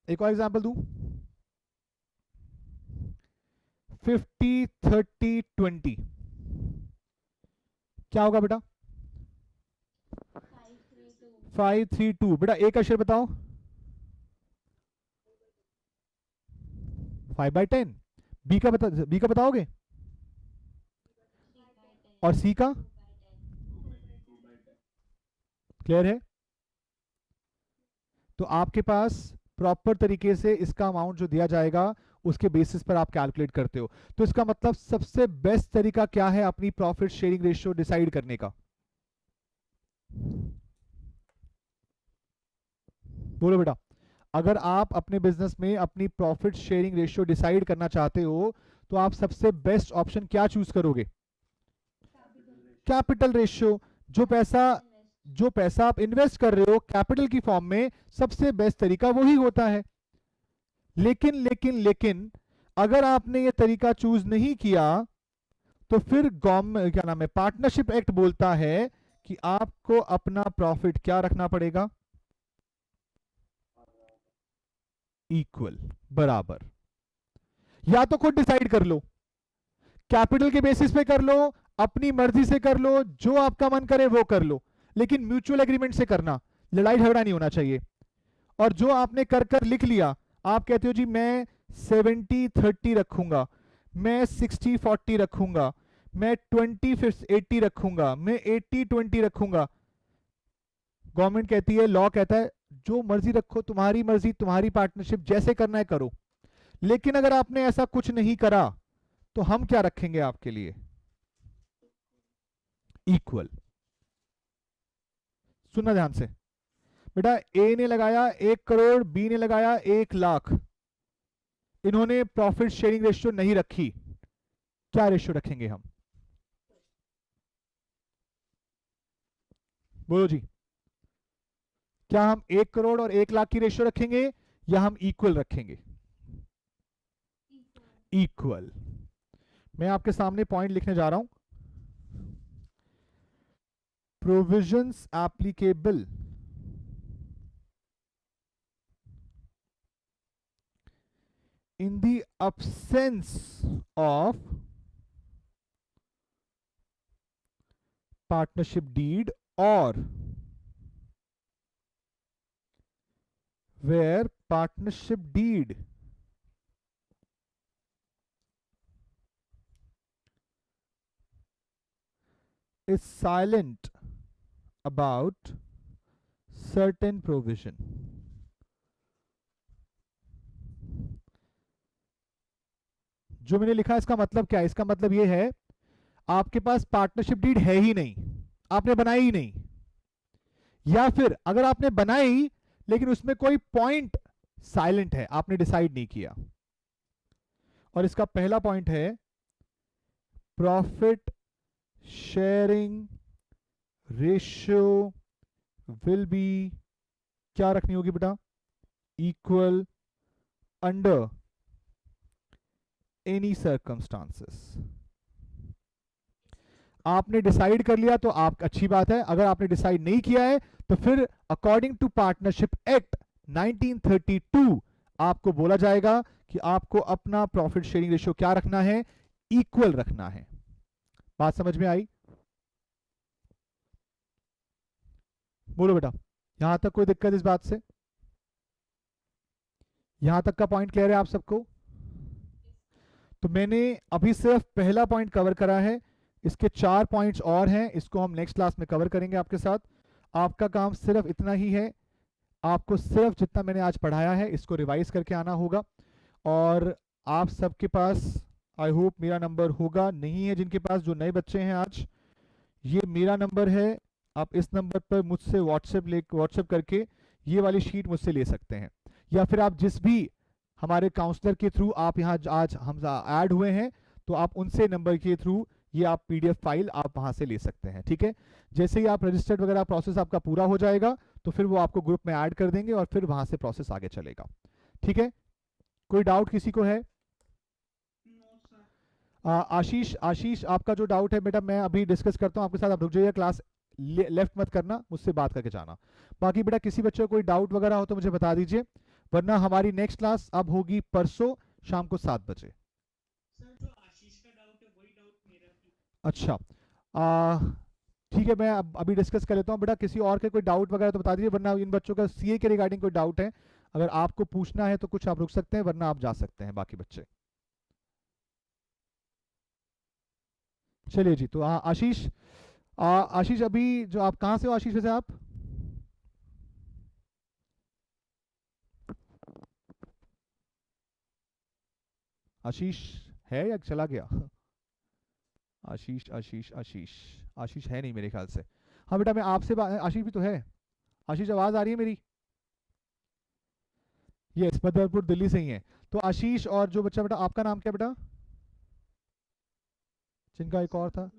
[SPEAKER 1] एक और एग्जांपल दूं, 50 30 20, क्या होगा बेटा? 5 3 2। बेटा ए का शेयर बताओ। 5/10। बी का बताओगे? और सी का? क्लियर है? तो आपके पास प्रॉपर तरीके से इसका अमाउंट जो दिया जाएगा उसके बेसिस पर आप कैलकुलेट करते हो। तो इसका मतलब सबसे बेस्ट तरीका क्या है अपनी प्रॉफिट शेयरिंग रेशियो डिसाइड करने का? बोलो बेटा। अगर आप अपने बिजनेस में अपनी प्रॉफिट शेयरिंग रेशियो डिसाइड करना चाहते हो तो आप सबसे बेस्ट ऑप्शन क्या चूज करोगे? Capital ratio. जो पैसा आप इन्वेस्ट कर रहे हो कैपिटल की फॉर्म में, सबसे बेस्ट तरीका वही होता है। लेकिन अगर आपने ये तरीका चूज नहीं किया तो फिर गवर्नमेंट क्या नाम है, पार्टनरशिप एक्ट बोलता है कि आपको अपना प्रॉफिट क्या रखना पड़ेगा, इक्वल, बराबर। या तो खुद डिसाइड कर लो, कैपिटल के बेसिस पे कर लो, अपनी मर्जी से कर लो, जो आपका मन करे वो कर लो, लेकिन म्यूचुअल एग्रीमेंट से करना, लड़ाई झगड़ा नहीं होना चाहिए। और जो आपने कर कर लिख लिया, आप कहते हो जी मैं 70-30 रखूंगा, मैं 60-40 रखूंगा, मैं 20-80 रखूंगा, मैं 80-20 रखूंगा। गवर्नमेंट कहती है, लॉ कहता है जो मर्जी रखो, तुम्हारी मर्जी, तुम्हारी पार्टनरशिप, जैसे करना है करो। लेकिन अगर आपने ऐसा कुछ नहीं करा तो हम क्या रखेंगे आपके लिए, इक्वल। सुनना ध्यान से बेटा, ए ने लगाया 1 करोड़, बी ने लगाया 1 लाख, इन्होंने प्रॉफिट शेयरिंग रेशियो नहीं रखी, क्या रेशियो रखेंगे हम, बोलो जी। क्या हम 1 करोड़ और 1 लाख की रेशियो रखेंगे या हम इक्वल रखेंगे, इक्वल। मैं आपके सामने पॉइंट लिखने जा रहा हूं, provisions applicable in the absence of partnership deed or where partnership deed is silent about certain provision। जो मैंने लिखा है इसका मतलब क्या है, इसका मतलब ये है आपके पास पार्टनरशिप डीड है ही नहीं, आपने बनाई ही नहीं, या फिर अगर आपने बनाई लेकिन उसमें कोई पॉइंट साइलेंट है, आपने डिसाइड नहीं किया। और इसका पहला पॉइंट है profit sharing ratio will be, क्या रखनी होगी बेटा, इक्वल अंडर एनी सर्कमस्टांसेस। आपने डिसाइड कर लिया तो आप अच्छी बात है, अगर आपने डिसाइड नहीं किया है तो फिर अकॉर्डिंग टू पार्टनरशिप एक्ट 1932 आपको बोला जाएगा कि आपको अपना प्रॉफिट शेयरिंग रेशियो क्या रखना है, इक्वल रखना है। बात समझ में आई, बोलो बेटा, यहां तक कोई दिक्कत इस बात से, यहां तक का पॉइंट क्लियर है आप सबको। तो मैंने अभी सिर्फ पहला पॉइंट कवर करा है, इसके 4 पॉइंट्स और हैं, इसको हम नेक्स्ट क्लास में कवर करेंगे आपके साथ। आपका काम सिर्फ इतना ही है, आपको सिर्फ जितना मैंने आज पढ़ाया है इसको रिवाइज करके आना होगा। और आप सबके पास आई होप मेरा नंबर होगा, नहीं है जिनके पास, जो नए बच्चे हैं आज, ये मेरा नंबर है, आप इस नंबर पर मुझसे व्हाट्सएप करके ये वाली शीट मुझसे ले सकते हैं, या फिर आप जिस भी हमारे काउंसलर के थ्रू आप यहाँ आज हम ऐड हुए हैं तो आप उनसे नंबर के थ्रू ये आप पीडीएफ फाइल आप वहां से ले सकते हैं, ठीक है। जैसे ही आप रजिस्टर्ड वगैरह प्रोसेस आपका पूरा हो जाएगा तो फिर वो आपको ग्रुप में ऐड कर देंगे और फिर वहां से प्रोसेस आगे चलेगा, ठीक है। कोई डाउट किसी को है?
[SPEAKER 2] No sir.
[SPEAKER 1] आशीष आपका जो डाउट है बेटा मैं अभी डिस्कस करता हूँ आपके साथ, आप रुक जाइए, क्लास लेफ्ट मत करना, मुझसे बात करके जाना। बाकी बेटा किसी बच्चे को कोई डाउट वगैरह हो तो मुझे बता दीजिए, वरना हमारी नेक्स्ट क्लास अब होगी परसों शाम को 7 बजे।
[SPEAKER 2] सर जो आशीष का डाउट है वही डाउट मेरा भी।
[SPEAKER 1] अच्छा ठीक है, मैं अब अभी डिस्कस कर लेता हूँ बेटा, किसी और के कोई डाउट वगैरह तो बता दीजिए, वरना इन बच्चों का सीए के रिगार्डिंग कोई डाउट है अगर आपको पूछना है तो कुछ आप रुक सकते हैं, वरना आप जा सकते हैं बाकी बच्चे। चलिए जी, तो आशीष अभी जो आप कहाँ से हो आशीष, वैसे आप आशीष है या चला गया? आशीष है नहीं मेरे ख्याल से। हाँ बेटा मैं आपसे आशीष भी तो है, आशीष आवाज आ रही है मेरी? यस, बदरपुर दिल्ली से ही है। तो आशीष और जो बच्चा बेटा, आपका नाम क्या बेटा, जिनका एक और था,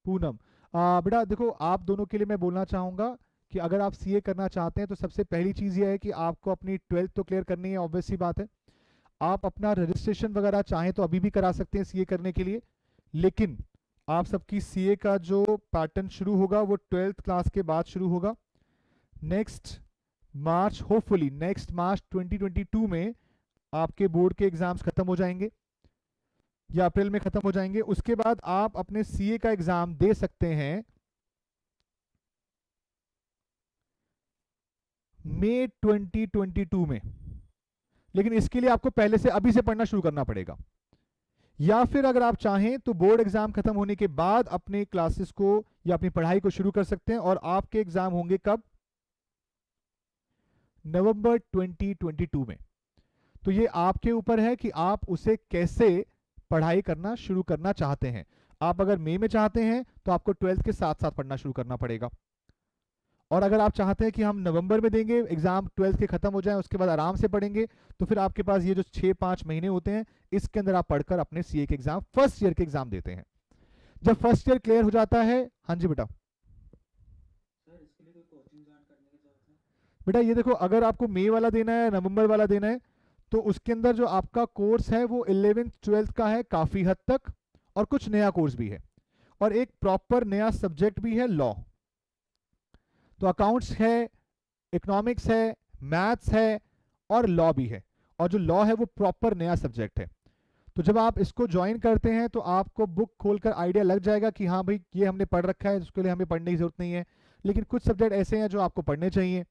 [SPEAKER 1] पूनम। बेटा देखो, आप दोनों के लिए मैं बोलना चाहूँगा कि अगर आप सीए करना चाहते हैं तो सबसे पहली चीज़ ये है कि आपको अपनी 12th तो क्लियर करनी है, ऑब्वियस सी बात है। आप अपना रजिस्ट्रेशन वगैरह चाहें तो अभी भी करा सकते हैं सीए करने के लिए, लेकिन आप सबकी सीए का जो पैटर्न शुरू होगा वो 12th क्लास के बाद शुरू होगा। नेक्स्ट मार्च, होपफुली नेक्स्ट मार्च 2022 में आपके बोर्ड के एग्जाम्स खत्म हो जाएंगे या अप्रैल में खत्म हो जाएंगे। उसके बाद आप अपने सीए का एग्जाम दे सकते हैं मई 2022 में, लेकिन इसके लिए आपको पहले से अभी से पढ़ना शुरू करना पड़ेगा। या फिर अगर आप चाहें तो बोर्ड एग्जाम खत्म होने के बाद अपने क्लासेस को या अपनी पढ़ाई को शुरू कर सकते हैं, और आपके एग्जाम होंगे कब? नवंबर 2022 में। तो ये आपके ऊपर है कि आप उसे कैसे पढ़ाई करना शुरू करना चाहते हैं। आप अगर मई में चाहते हैं तो आपको 12th के साथ साथ पढ़ना शुरू करना पड़ेगा, और अगर आप चाहते हैं कि हम नवंबर में देंगे एग्जाम, 12th के खत्म हो जाए उसके बाद आराम से पढ़ेंगे, तो फिर आपके पास ये जो 6-5 महीने होते हैं इसके अंदर आप पढ़कर अपने सीए के एग्जाम, फर्स्ट ईयर के एग्जाम देते हैं। जब फर्स्ट ईयर क्लियर हो जाता है, हाँ जी बेटा।
[SPEAKER 2] सर इसके लिए कोई कोचिंग ज्वाइन करने की जरूरत है?
[SPEAKER 1] बेटा ये देखो, अगर आपको मई वाला देना है, नवंबर वाला देना है, तो उसके अंदर जो आपका कोर्स है वो 11th 12th का है काफ़ी हद तक, और कुछ नया कोर्स भी है, और एक प्रॉपर नया सब्जेक्ट भी है, लॉ। तो अकाउंट्स है, इकोनॉमिक्स है, मैथ्स है, और लॉ भी है, और जो लॉ है वो प्रॉपर नया सब्जेक्ट है। तो जब आप इसको ज्वाइन करते हैं तो आपको बुक खोलकर आइडिया लग जाएगा कि हाँ भाई ये हमने पढ़ रखा है, उसके लिए हमें पढ़ने की जरूरत नहीं है। लेकिन कुछ सब्जेक्ट ऐसे हैं जो आपको पढ़ने चाहिए।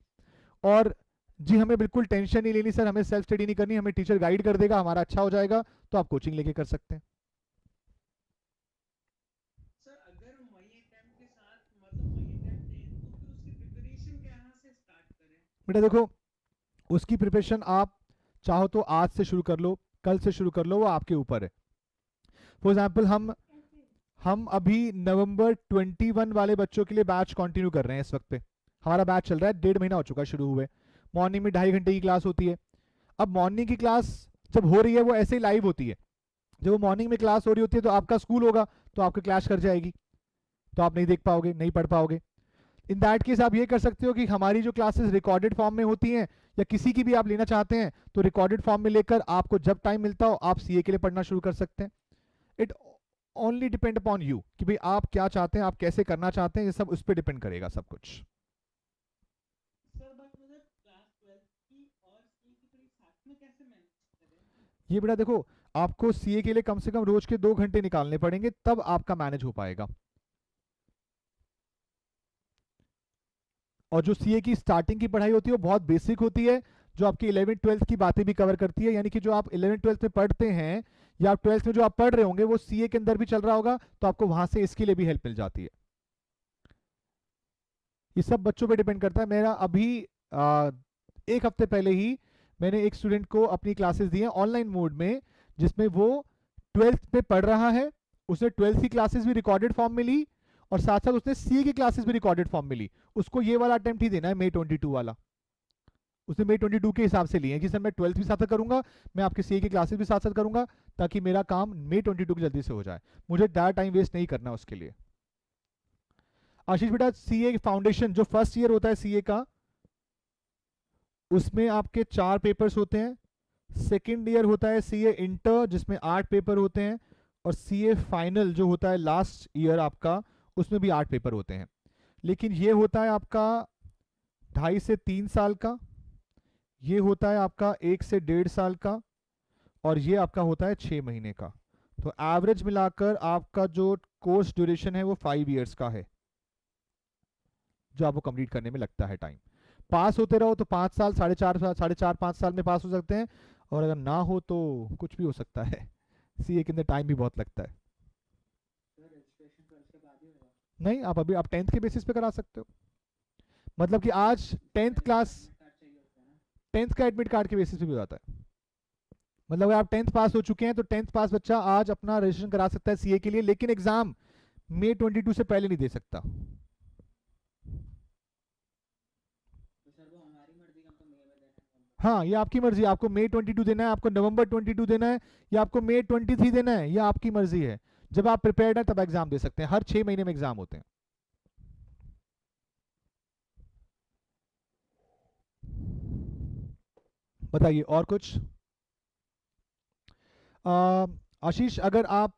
[SPEAKER 1] और जी, हमें बिल्कुल टेंशन नहीं लेनी सर, हमें सेल्फ स्टडी नहीं करनी, हमें टीचर गाइड कर देगा, हमारा अच्छा हो जाएगा, तो आप कोचिंग लेके कर सकते हैं।
[SPEAKER 2] सर अगर मई अटेम्प्ट के साथ मतलब मई अटेम्प्ट दें तो फिर उसकी प्रिपरेशन कहाँ से स्टार्ट करें?
[SPEAKER 1] बेटा देखो, उसकी प्रिपरेशन आप चाहो तो आज से शुरू कर लो, कल से शुरू कर लो, वो आपके ऊपर है। फॉर एग्जाम्पल हम अभी नवंबर 21 वाले बच्चों के लिए बैच कंटिन्यू कर रहे हैं। इस वक्त पे हमारा बैच चल रहा है, 1.5 महीना हो चुका है शुरू हुए। मॉर्निंग में 2.5 घंटे की क्लास होती है। अब मॉर्निंग की क्लास जब हो रही है वो ऐसे ही लाइव होती है। जब वो मॉर्निंग में क्लास हो रही होती है तो आपका स्कूल होगा, तो आपकी क्लास कर जाएगी, तो आप नहीं देख पाओगे, नहीं पढ़ पाओगे। इन दैट केस आप ये कर सकते हो कि हमारी जो क्लासेस रिकॉर्डेड फॉर्म में होती हैं, या किसी की भी आप लेना चाहते हैं तो रिकॉर्डेड फॉर्म में लेकर आपको जब टाइम मिलता हो आप सीए के लिए पढ़ना शुरू कर सकते हैं। It only depend upon you कि भाई आप क्या चाहते हैं, आप कैसे करना चाहते हैं, ये सब उस पर डिपेंड करेगा सब कुछ।
[SPEAKER 2] सर बट मुझे क्लास 12 की और सी की थोड़ी साथ में कैसे मैनेज करें?
[SPEAKER 1] ये बेटा देखो, आपको सीए के लिए कम से कम रोज के 2 घंटे निकालने पड़ेंगे, तब आपका मैनेज हो पाएगा। और जो सीए की स्टार्टिंग की पढ़ाई होती है वो बहुत बेसिक होती है, जो आपकी 11th 12th की बातें भी कवर करती है। यानी कि जो आप 11th 12th में पढ़ते हैं या आप 12th में जो आप पढ़ रहे होंगे वो सीए के अंदर भी चल रहा होगा, तो आपको वहां से इसके लिए भी हेल्प मिल जाती है। ये सब बच्चों पे डिपेंड करता है। मेरा अभी एक हफ्ते पहले ही मैंने एक स्टूडेंट को अपनी क्लासेस दी हैं ऑनलाइन मोड में, जिसमें वो 12th में पढ़ रहा है, उसने 12th की क्लासेस भी रिकॉर्डेड फॉर्म में ली, और साथ साथ उसने सीए की क्लासेस भी रिकॉर्डेड फॉर्म में ली। उसको ये वाला अटेम्प्ट ही देना है, मई 22 वाला। उसने मई 22 के हिसाब से लिए हैं कि सर मैं 12th भी साथ साथ करूंगा, मैं आपके सीए की क्लासेस भी साथ साथ करूंगा, ताकि मेरा काम मई 22 की जल्दी से हो जाए, मुझे ज़्यादा टाइम वेस्ट नहीं करना उसके लिए। आशीष बेटा, सीए फाउंडेशन जो फर्स्ट ईयर होता है सीए का, उसमें आपके 4 पेपर्स होते हैं। सेकेंड ईयर होता है सीए इंटर, जिसमें 8 पेपर होते हैं, और सीए फाइनल जो होता है लास्ट ईयर आपका, उसमें भी 8 पेपर होते हैं। लेकिन ये होता है आपका 2.5 से 3 साल का, ये होता है आपका 1 से 1.5 साल का, और ये आपका होता है 6 महीने का। तो एवरेज मिलाकर आपका जो कोर्स ड्यूरेशन है वो 5 इयर्स का है, जो आपको कंप्लीट करने में लगता है टाइम। पास होते रहो तो 5 साल, 4.5 5 साल में पास हो सकते हैं, और अगर ना हो तो कुछ भी हो सकता है। सीए के अंदर टाइम भी बहुत लगता है।
[SPEAKER 2] सर रजिस्ट्रेशन तो इसके बाद ही होगा?
[SPEAKER 1] नहीं, आप अभी आप 10th के बेसिस पे करा सकते हो। मतलब कि आज 10th क्लास,
[SPEAKER 2] कार्ड चाहिए होता है ना?
[SPEAKER 1] 10th का एडमिट कार्ड के बेसिस पे भी हो जाता है। मतलब अगर आप 10th पास हो चुके हैं तो 10th पास बच्चा आज अपना रजिस्ट्रेशन करा सकता है सीए के लिए, लेकिन एग्जाम मई 22 से पहले नहीं दे सकता।
[SPEAKER 2] तो सर वो हमारी मर्जी का, हम तो मई में देना है।
[SPEAKER 1] हाँ, ये आपकी मर्जी है, आपको मई 22 देना है, आपको नवंबर 22 देना है, या आपको मई 23 देना है, ये आपकी मर्जी है। जब आप प्रिपेयर्ड हैं तब एग्जाम दे सकते हैं। हर 6 महीने में एग्जाम होते हैं। बताइए और कुछ। आशीष, अगर आप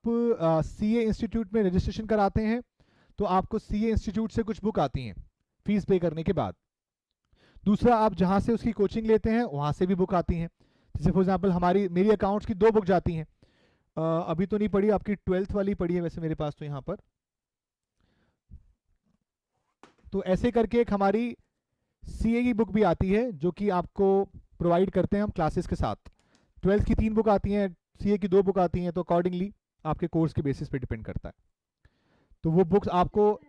[SPEAKER 1] सीए इंस्टीट्यूट में रजिस्ट्रेशन कराते हैं तो आपको सीए इंस्टीट्यूट से कुछ बुक आती हैं फीस पे करने के बाद। दूसरा, आप जहाँ से उसकी कोचिंग लेते हैं वहाँ से भी बुक आती हैं। जैसे फॉर एग्जांपल मेरी अकाउंट्स की 2 बुक जाती हैं। अभी तो नहीं पड़ी, आपकी 12th वाली पड़ी है वैसे मेरे पास तो यहाँ पर। तो ऐसे करके एक हमारी सीए की बुक भी आती है जो कि आपको प्रोवाइड करते हैं हम क्लासेस के साथ। 12th की 3 बुक आती हैं, सीए की 2 बुक आती हैं, तो अकॉर्डिंगली आपके कोर्स के बेसिस पे डिपेंड करता है। तो वो बुक्स आपको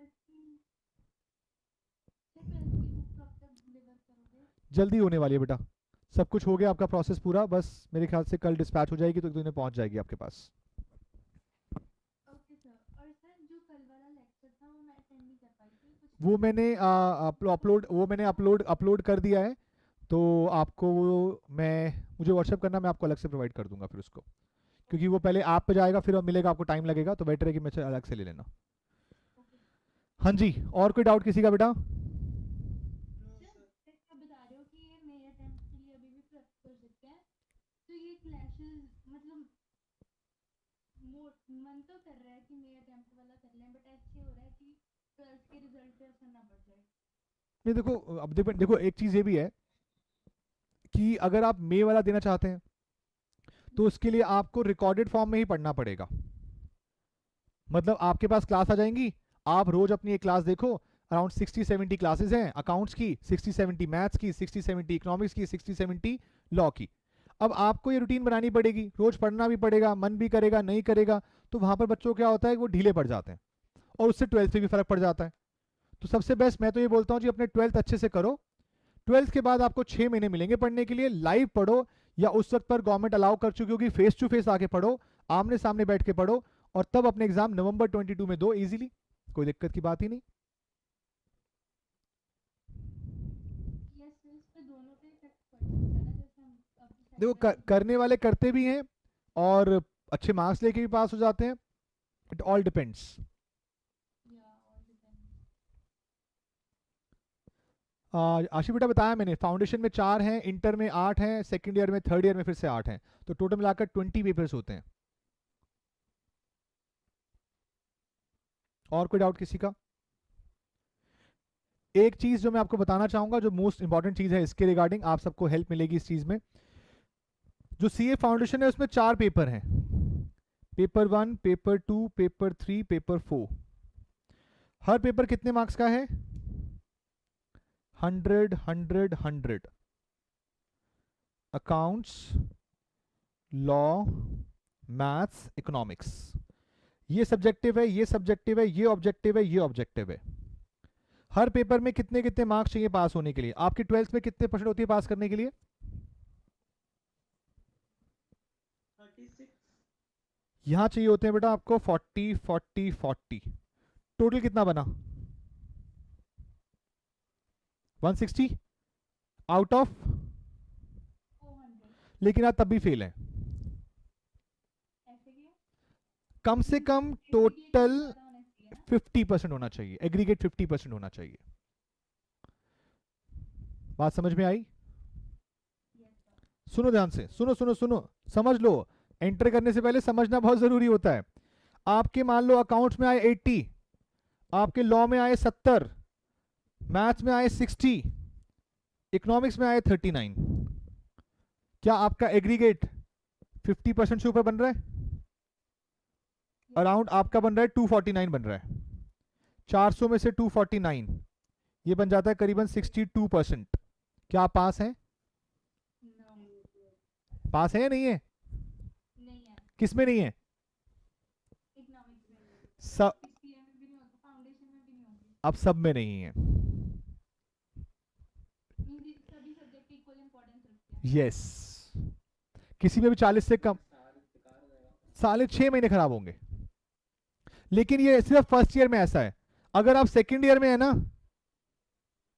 [SPEAKER 1] जल्दी होने वाली है बेटा। सब कुछ हो गया आपका प्रोसेस पूरा, बस मेरे ख्याल से कल डिस्पैच हो जाएगी तो एक दिन में पहुंच जाएगी आपके पास। वो मैंने अपलोड कर दिया है, तो आपको मुझे व्हाट्सएप करना, मैं आपको अलग से प्रोवाइड कर दूंगा फिर उसको, क्योंकि वो पहले ऐप पे जाएगा फिर मिलेगा, आपको टाइम लगेगा, तो बेटर है कि मैं अलग से ले लेना। हाँ जी, और कोई डाउट किसी का बेटा? नहीं देखो, अब देखो एक चीज़ ये भी है कि अगर आप मे वाला देना चाहते हैं तो उसके लिए आपको रिकॉर्डेड फॉर्म में ही पढ़ना पड़ेगा। मतलब आपके पास क्लास आ जाएंगी, आप रोज अपनी एक क्लास देखो, अराउंड 60-70 क्लासेस हैं अकाउंट्स की, 60-70 मैथ्स की, 60-70 इकोनॉमिक्स की, 60-70 लॉ की। अब आपको ये रूटीन बनानी पड़ेगी, रोज पढ़ना भी पड़ेगा, मन भी करेगा नहीं करेगा, तो वहां पर बच्चों क्या होता है वो ढीले पड़ जाते हैं और उससे 12th पे भी फर्क पड़ जाता है। तो सबसे बेस्ट मैं तो ये बोलता हूँ जी, अपने 12th अच्छे से करो। 12th के बाद आपको 6 महीने मिलेंगे पढ़ने के लिए, लाइव पढ़ो, या उस वक्त पर गवर्नमेंट अलाउ कर चुकी होगी फेस टू फेस आके पढ़ो, आमने सामने बैठ के पढ़ो, और तब अपने एग्जाम नवंबर 22 में दो इजीली, कोई दिक्कत की बात ही नहीं। देखो करने वाले करते भी हैं और अच्छे मार्क्स लेके भी पास हो जाते हैं, इट ऑल डिपेंड्स। आशी बेटा बताया मैंने, फाउंडेशन में 4 हैं, इंटर में 8 हैं, सेकंड ईयर में, थर्ड ईयर में फिर से 8 हैं, तो टोटल मिलाकर 20 पेपर्स होते हैं। और कोई डाउट किसी का? एक चीज जो मैं आपको बताना चाहूंगा, जो मोस्ट इंपॉर्टेंट चीज है इसके रिगार्डिंग, आप सबको हेल्प मिलेगी इस चीज में। जो सीए फाउंडेशन है उसमें 4 पेपर हैं, पेपर 1, पेपर 2, पेपर 3, पेपर 4। हर पेपर कितने मार्क्स का है? 100, 100, 100। अकाउंट्स, लॉ, मैथ्स, इकोनॉमिक्स, ये सब्जेक्टिव है, ये सब्जेक्टिव है, ये ऑब्जेक्टिव है, ये ऑब्जेक्टिव है। हर पेपर में कितने कितने मार्क्स चाहिए पास होने के लिए? आपकी 12th में कितने परसेंट होती है पास करने के लिए?
[SPEAKER 2] 36।
[SPEAKER 1] यहां चाहिए होते हैं बेटा आपको 40, 40, 40। टोटल कितना बना? 160 आउट ऑफ, लेकिन आप तब भी फेल हैं। कम से कम टोटल 50% होना चाहिए, एग्रीगेट 50% होना चाहिए। बात समझ में आई? सुनो ध्यान से, सुनो सुनो सुनो, समझ लो, एंटर करने से पहले समझना बहुत जरूरी होता है। आपके मान लो अकाउंट्स में आए 80, आपके लॉ में आए 70, मैथ्स में आए 60, इकोनॉमिक्स में आए 39, क्या आपका एग्रीगेट 50% से ऊपर बन रहा है? अराउंड आपका बन रहा है 249 बन रहा है। 400 में से 249, ये बन जाता है करीबन 62%। क्या आप पास हैं? पास है या नहीं है? किस में नहीं है? सब, अब सब में नहीं है। यस, किसी में भी 40 से कम, 6.5 महीने खराब होंगे। लेकिन ये सिर्फ फर्स्ट ईयर में ऐसा है। अगर आप सेकंड ईयर में है ना,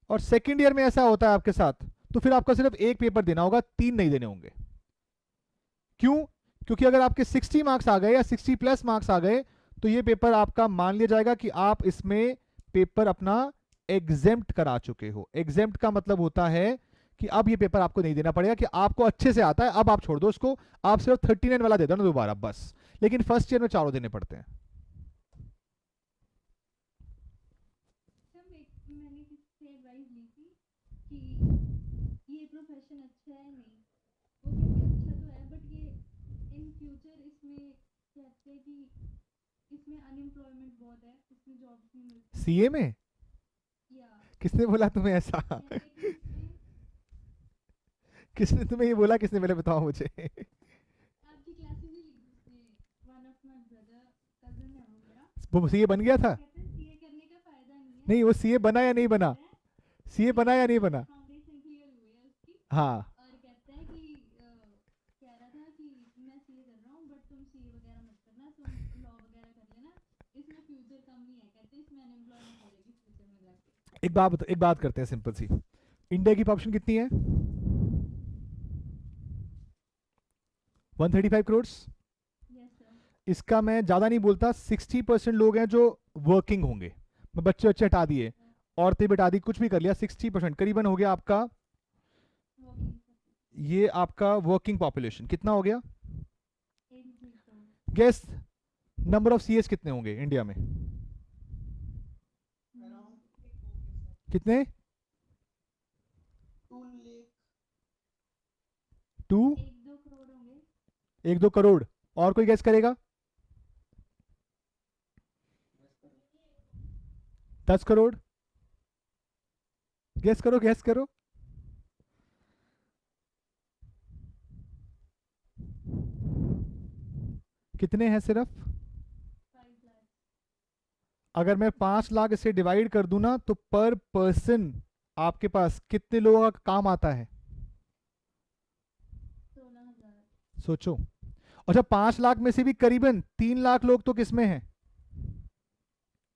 [SPEAKER 1] और सेकंड ईयर में ऐसा होता है आपके साथ, तो फिर आपका सिर्फ एक पेपर देना होगा, 3 नहीं देने होंगे। क्यों? क्योंकि अगर आपके 60 मार्क्स आ गए या 60 प्लस मार्क्स आ गए, तो ये पेपर आपका मान लिया जाएगा कि आप इसमें पेपर अपना एग्जेम्प्ट करा चुके हो। एग्जेम्प्ट का मतलब होता है कि अब ये पेपर आपको नहीं देना पड़ेगा, कि आपको अच्छे से आता है, अब आप छोड़ दो उसको, आप सिर्फ 39 वाला दे दो ना दोबारा बस। लेकिन फर्स्ट ईयर में चारों देने पड़ते हैं।
[SPEAKER 4] मैंने किसी से एडवाइस ली थी कि ये प्रोफेशन अच्छा है, नहीं वो कहते अच्छा तो है बट ये इन फ्यूचर इसमें कहते हैं कि इसमें अनएम्प्लॉयमेंट बहुत है, इसमें जॉब्स नहीं मिलती।
[SPEAKER 1] सीए में
[SPEAKER 4] या
[SPEAKER 1] किसने बोला तुम्हें ऐसा?
[SPEAKER 4] कहते हैं कि इसमें
[SPEAKER 1] किसने तुम्हें ये बोला, किसने, पहले बताओ मुझे।
[SPEAKER 4] आपकी क्लासेस ही ली थी उसने, one of my brother cousin है वो मेरा,
[SPEAKER 1] वो सीए बन गया था?
[SPEAKER 4] कहते हैं सीए करने का फायदा नहीं है।
[SPEAKER 1] नहीं, वो सीए बना या नहीं बना? सीए बना या नहीं बना?
[SPEAKER 4] फाउंडेशन क्लियर हुई है उसकी,
[SPEAKER 1] हाँ,
[SPEAKER 4] और कहता है कि कह रहा था कि मैं सीए कर रहा हूँ बट तुम सीए वगैरह मत करना, तुम लॉ वगैरह कर लेना, इसमें फ्यूचर कम नहीं है, कहते हैं इसमें अनएम्प्लॉयमेंट हो जाएगी फ्यूचर में जाके।
[SPEAKER 1] एक बात करते हैं सिंपल सी। इंडिया की पॉपुलेशन कितनी है? 135 करोड़।
[SPEAKER 4] Yes sir.
[SPEAKER 1] इसका मैं ज़्यादा नहीं बोलता, 60% लोग हैं जो वर्किंग होंगे। मैं बच्चे बच्चे हटा दिए, औरतें भी हटा दी, कुछ भी कर लिया, 60% करीबन हो गया आपका।
[SPEAKER 4] वर्किंग
[SPEAKER 1] ये आपका वर्किंग पॉपुलेशन कितना हो गया?
[SPEAKER 4] 83
[SPEAKER 1] गेस नंबर ऑफ सीएस कितने होंगे इंडिया में?
[SPEAKER 2] अराउंड एक
[SPEAKER 1] कितने?
[SPEAKER 2] 2 लाख।
[SPEAKER 1] 2,
[SPEAKER 4] 1-2 करोड़ होंगे।
[SPEAKER 1] 1-2 करोड़। और कोई गेस करेगा? 10 करोड़। गेस करो, गेस करो। कितने हैं सिर्फ?
[SPEAKER 4] 5 लाख।
[SPEAKER 1] अगर मैं 5 लाख इसे डिवाइड कर दूं ना, तो पर पर्सन आपके पास कितने लोगों का काम आता है?
[SPEAKER 4] 16,000
[SPEAKER 1] सोचो। अच्छा, 5 लाख में से भी करीबन 3 लाख लोग तो किसमें हैं?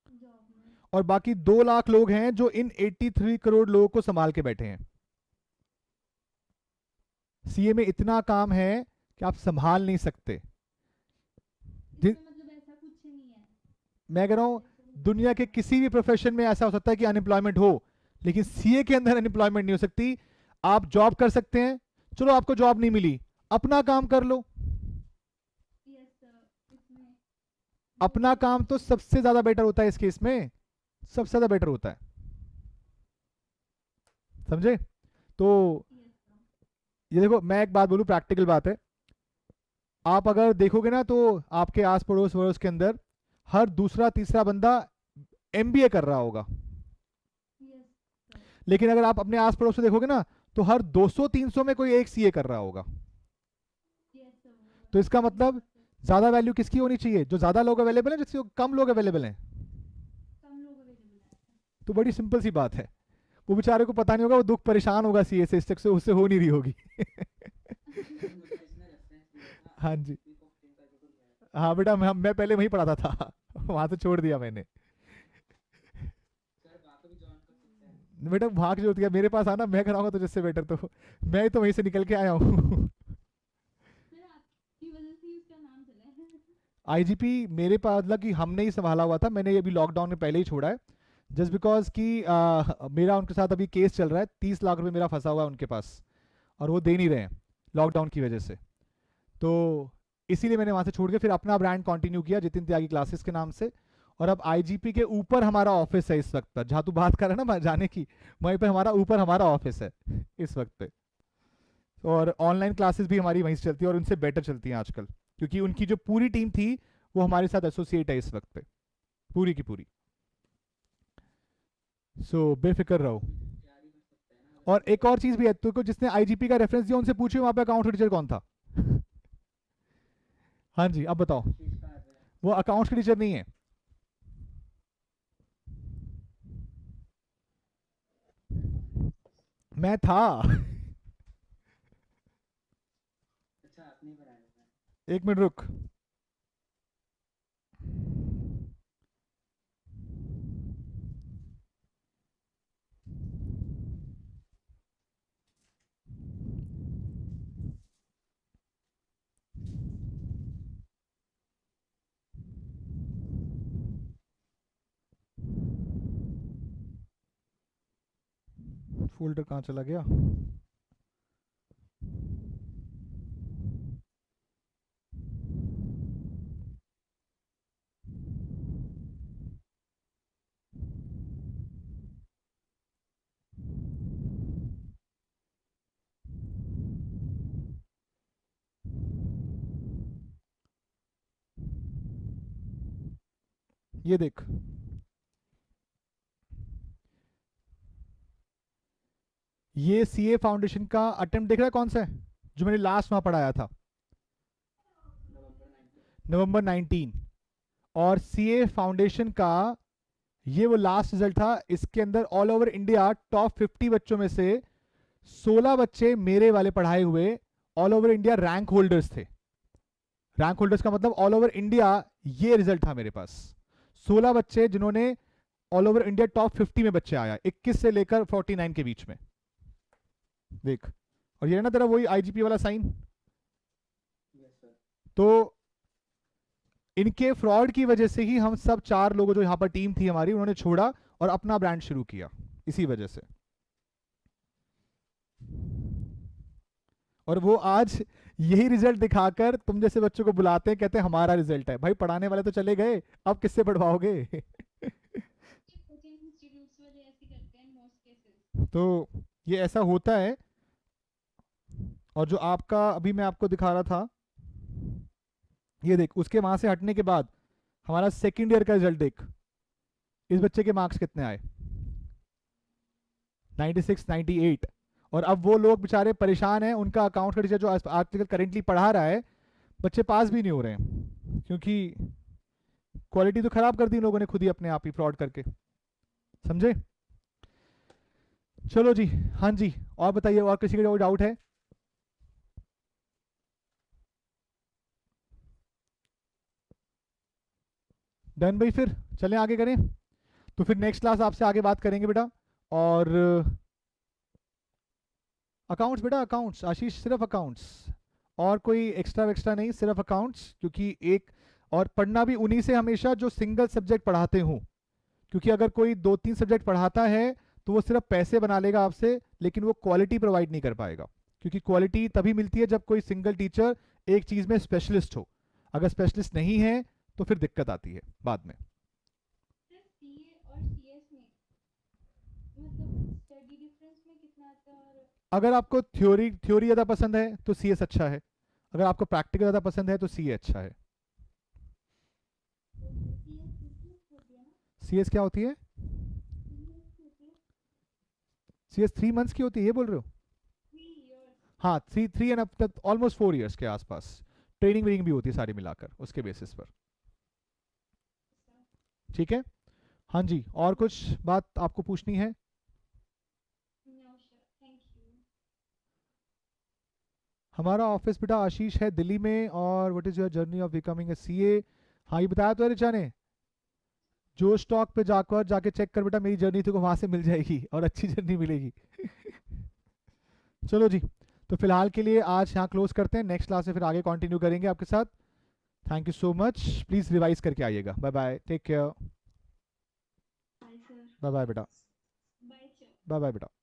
[SPEAKER 4] जॉब में।
[SPEAKER 1] और बाकी 2 लाख लोग हैं जो इन 83 करोड़ लोगों को संभाल के बैठे हैं। सीए में इतना काम है कि आप संभाल नहीं सकते।
[SPEAKER 4] इसमें मतलब ऐसा कुछ नहीं है।
[SPEAKER 1] मैं कह रहा हूं, दुनिया के किसी भी प्रोफेशन में ऐसा हो सकता है कि अनएम्प्लॉयमेंट हो, लेकिन सीए के अंदर अनएम्प्लॉयमेंट नहीं हो सकती। आप जॉब कर सकते हैं, चलो आपको जॉब नहीं मिली, अपना काम कर लो।
[SPEAKER 4] Yes sir. इसमें
[SPEAKER 1] अपना काम तो सबसे ज्यादा बेटर होता है इस केस में, सबसे ज्यादा बेटर होता है, समझे? तो
[SPEAKER 4] यस सर।
[SPEAKER 1] ये देखो, मैं एक बात बोलूं, प्रैक्टिकल बात है। आप अगर देखोगे ना, तो आपके आस पड़ोस वड़ोस के अंदर हर दूसरा तीसरा बंदा एमबीए कर रहा होगा।
[SPEAKER 4] Yes sir.
[SPEAKER 1] लेकिन अगर आप अपने आस पड़ोस से देखोगे ना, तो हर 200-300 में कोई एक सीए कर रहा होगा।
[SPEAKER 4] Yes sir.
[SPEAKER 1] तो इसका मतलब ज्यादा वैल्यू किसकी होनी चाहिए? जो ज्यादा लोग अवेलेबल हैं, जिससे कम लोग अवेलेबल हैं।
[SPEAKER 4] कम लोग अवेलेबल है।
[SPEAKER 1] तो बड़ी सिंपल सी बात है। वो बेचारे को पता नहीं होगा, वो दुख परेशान होगा सीए से, इस तक से उससे हो नहीं रही होगी। हाँ जी, हाँ बेटा, मैं पहले वहीं पढ़ाता था। वहां से छोड़ दिया मैंने। बेटा भाग जो दिया, मेरे पास आना, मैं कराऊंगा तो जिससे बेटर। तो मैं तो वहीं से निकल के आया हूँ।
[SPEAKER 4] सर आपकी वजह से ही उसका नाम चला है।
[SPEAKER 1] आईजीपी मेरे पास, मतलब कि हमने ही संभाला हुआ था, मैंने ये अभी लॉकडाउन में पहले ही छोड़ा है, जस्ट बिकॉज कि मेरा उनके साथ अभी केस चल रहा है, 30 लाख रुपए मेरा फंसा हुआ है उनके पास, और वो दे नहीं रहे हैं लॉकडाउन की वजह से। तो इसीलिए मैंने वहाँ से छोड़ के फिर अपना ब्रांड कंटिन्यू किया, जितिन त्यागी क्लासेस के नाम से। और अब आईजीपी के ऊपर हमारा ऑफिस है इस वक्त पर, जहाँ तू बात कर रहा है ना जाने की, वहीं पर हमारा ऊपर हमारा ऑफिस है इस वक्त पे। और ऑनलाइन क्लासेस भी हमारी वहीं से चलती है, और उनसे बेटर चलती हैं आजकल, क्योंकि उनकी जो पूरी टीम थी वो हमारे साथ एसोसिएट है इस वक्त पे, पूरी की पूरी। सो बेफिक्र रहो। और एक और चीज भी है, तुमको जिसने आईजीपी का रेफरेंस दिया उनसे पूछिए वहां पे अकाउंट टीचर कौन था। हाँ जी, अब बताओ। वो अकाउंट्स के टीचर नहीं है। मैं था। एक मिनट रुक। फोल्डर कहाँ चला गया? ये देख, ये सीए फाउंडेशन का अटेम्प्ट देख रहा है कौन सा है, जो मैंने लास्ट वहां पढ़ाया था, नवंबर 19। और सीए फाउंडेशन का ये वो लास्ट रिजल्ट था। इसके अंदर ऑल ओवर इंडिया टॉप 50 बच्चों में से 16 बच्चे मेरे वाले पढ़ाए हुए all over India rank holders थे। रैंक होल्डर्स का मतलब ऑल ओवर इंडिया, ये रिजल्ट था मेरे पास। 16 बच्चे जिन्होंने ऑल ओवर इंडिया टॉप 50 में बच्चे आया, 21 से लेकर 49 के बीच में, देख। और ये ना तेरा वही आईजीपी वाला साइन।
[SPEAKER 3] Yes sir.
[SPEAKER 1] तो इनके फ्रॉड की वजह से ही हम सब 4 लोगों जो यहाँ पर टीम थी हमारी, उन्होंने छोड़ा और अपना ब्रांड शुरू किया, इसी वजह से। और वो आज यही रिजल्ट दिखाकर तुम जैसे बच्चों को बुलाते हैं, कहते हैं हमारा रिजल्ट है। भाई पढ़ाने वाले तो चले गए, अब किससे पढ़वाओगे?
[SPEAKER 4] कोचिंग इंस्टीट्यूट्स वाले ऐसे करते हैं मोस्ट केसेस।
[SPEAKER 1] तो ये ऐसा होता है। और जो आपका अभी मैं आपको दिखा रहा था, ये देख, उसके वहां से हटने के बाद हमारा सेकंड ईयर का रिजल्ट देख। इस बच्चे के मार्क्स कितने आए? 96, 98। और अब वो लोग बेचारे परेशान हैं, उनका अकाउंट का टीचर जो आजकल करेंटली पढ़ा रहा है, बच्चे पास भी नहीं हो रहे हैं, क्योंकि क्वालिटी तो खराब कर दी इन लोगों ने खुद ही, अपने आप ही फ्रॉड करके। समझे? चलो जी, हाँ जी, और बताइए, और किसी का कोई डाउट है? डन भाई, फिर चलें आगे करें। तो फिर नेक्स्ट क्लास आपसे आगे बात करेंगे बेटा। और अकाउंट्स बेटा, अकाउंट्स आशीष, सिर्फ अकाउंट्स, और कोई एक्स्ट्रा नहीं, सिर्फ अकाउंट्स। क्योंकि एक और पढ़ना भी उन्हीं से हमेशा जो सिंगल सब्जेक्ट पढ़ाते हूँ, क्योंकि अगर कोई 2-3 सब्जेक्ट पढ़ाता है तो वो सिर्फ पैसे बना लेगा आपसे, लेकिन वो क्वालिटी प्रोवाइड नहीं कर पाएगा। क्योंकि क्वालिटी तभी मिलती है जब कोई सिंगल टीचर एक चीज़ में स्पेशलिस्ट हो। अगर स्पेशलिस्ट नहीं है तो फिर दिक्कत आती है बाद में।
[SPEAKER 4] सर सीए और सीएस में मतलब स्टडी डिफरेंस में कितना आता है? और
[SPEAKER 1] अगर आपको थ्योरी ज़्यादा पसंद है तो सीएस अच्छा है, अगर आपको प्रैक्टिकल ज़्यादा पसंद है तो सीए अच्छा है।
[SPEAKER 4] सीएस होती है ना?
[SPEAKER 1] सीएस क्या होती है?
[SPEAKER 4] सीएस होती है
[SPEAKER 1] सीएस 3 मंथ्स की होती है, ये बोल रहे हो?
[SPEAKER 4] 3 इयर्स।
[SPEAKER 1] हाँ, 3 एंड अप तक ऑलमोस्ट 4 इयर्स के आसपास। ट्रेनिंग व्रेनिंग भी होती है सारी मिलाकर उसके बेसिस पर। ठीक है, हाँ जी, और कुछ बात आपको पूछनी है?
[SPEAKER 4] No sir, thank you.
[SPEAKER 1] हमारा ऑफिस बेटा आशीष है दिल्ली में। और what is your journey of becoming a CA? हाँ, ये बताया तो है रिचा ने। जो स्टॉक पे जाके चेक कर बेटा, मेरी जर्नी तो वहां से मिल जाएगी और अच्छी जर्नी मिलेगी। चलो जी, तो फिलहाल के लिए आज यहाँ क्लोज करते हैं, नेक्स्ट क्लास में फिर आगे कंटिन्यू करेंगे आपके साथ। Thank you so much, please revise करके आइएगा। Bye bye, take care.
[SPEAKER 4] Bye sir.
[SPEAKER 1] Bye bye बेटा,
[SPEAKER 4] बाय सर।
[SPEAKER 1] बाय बाय बेटा।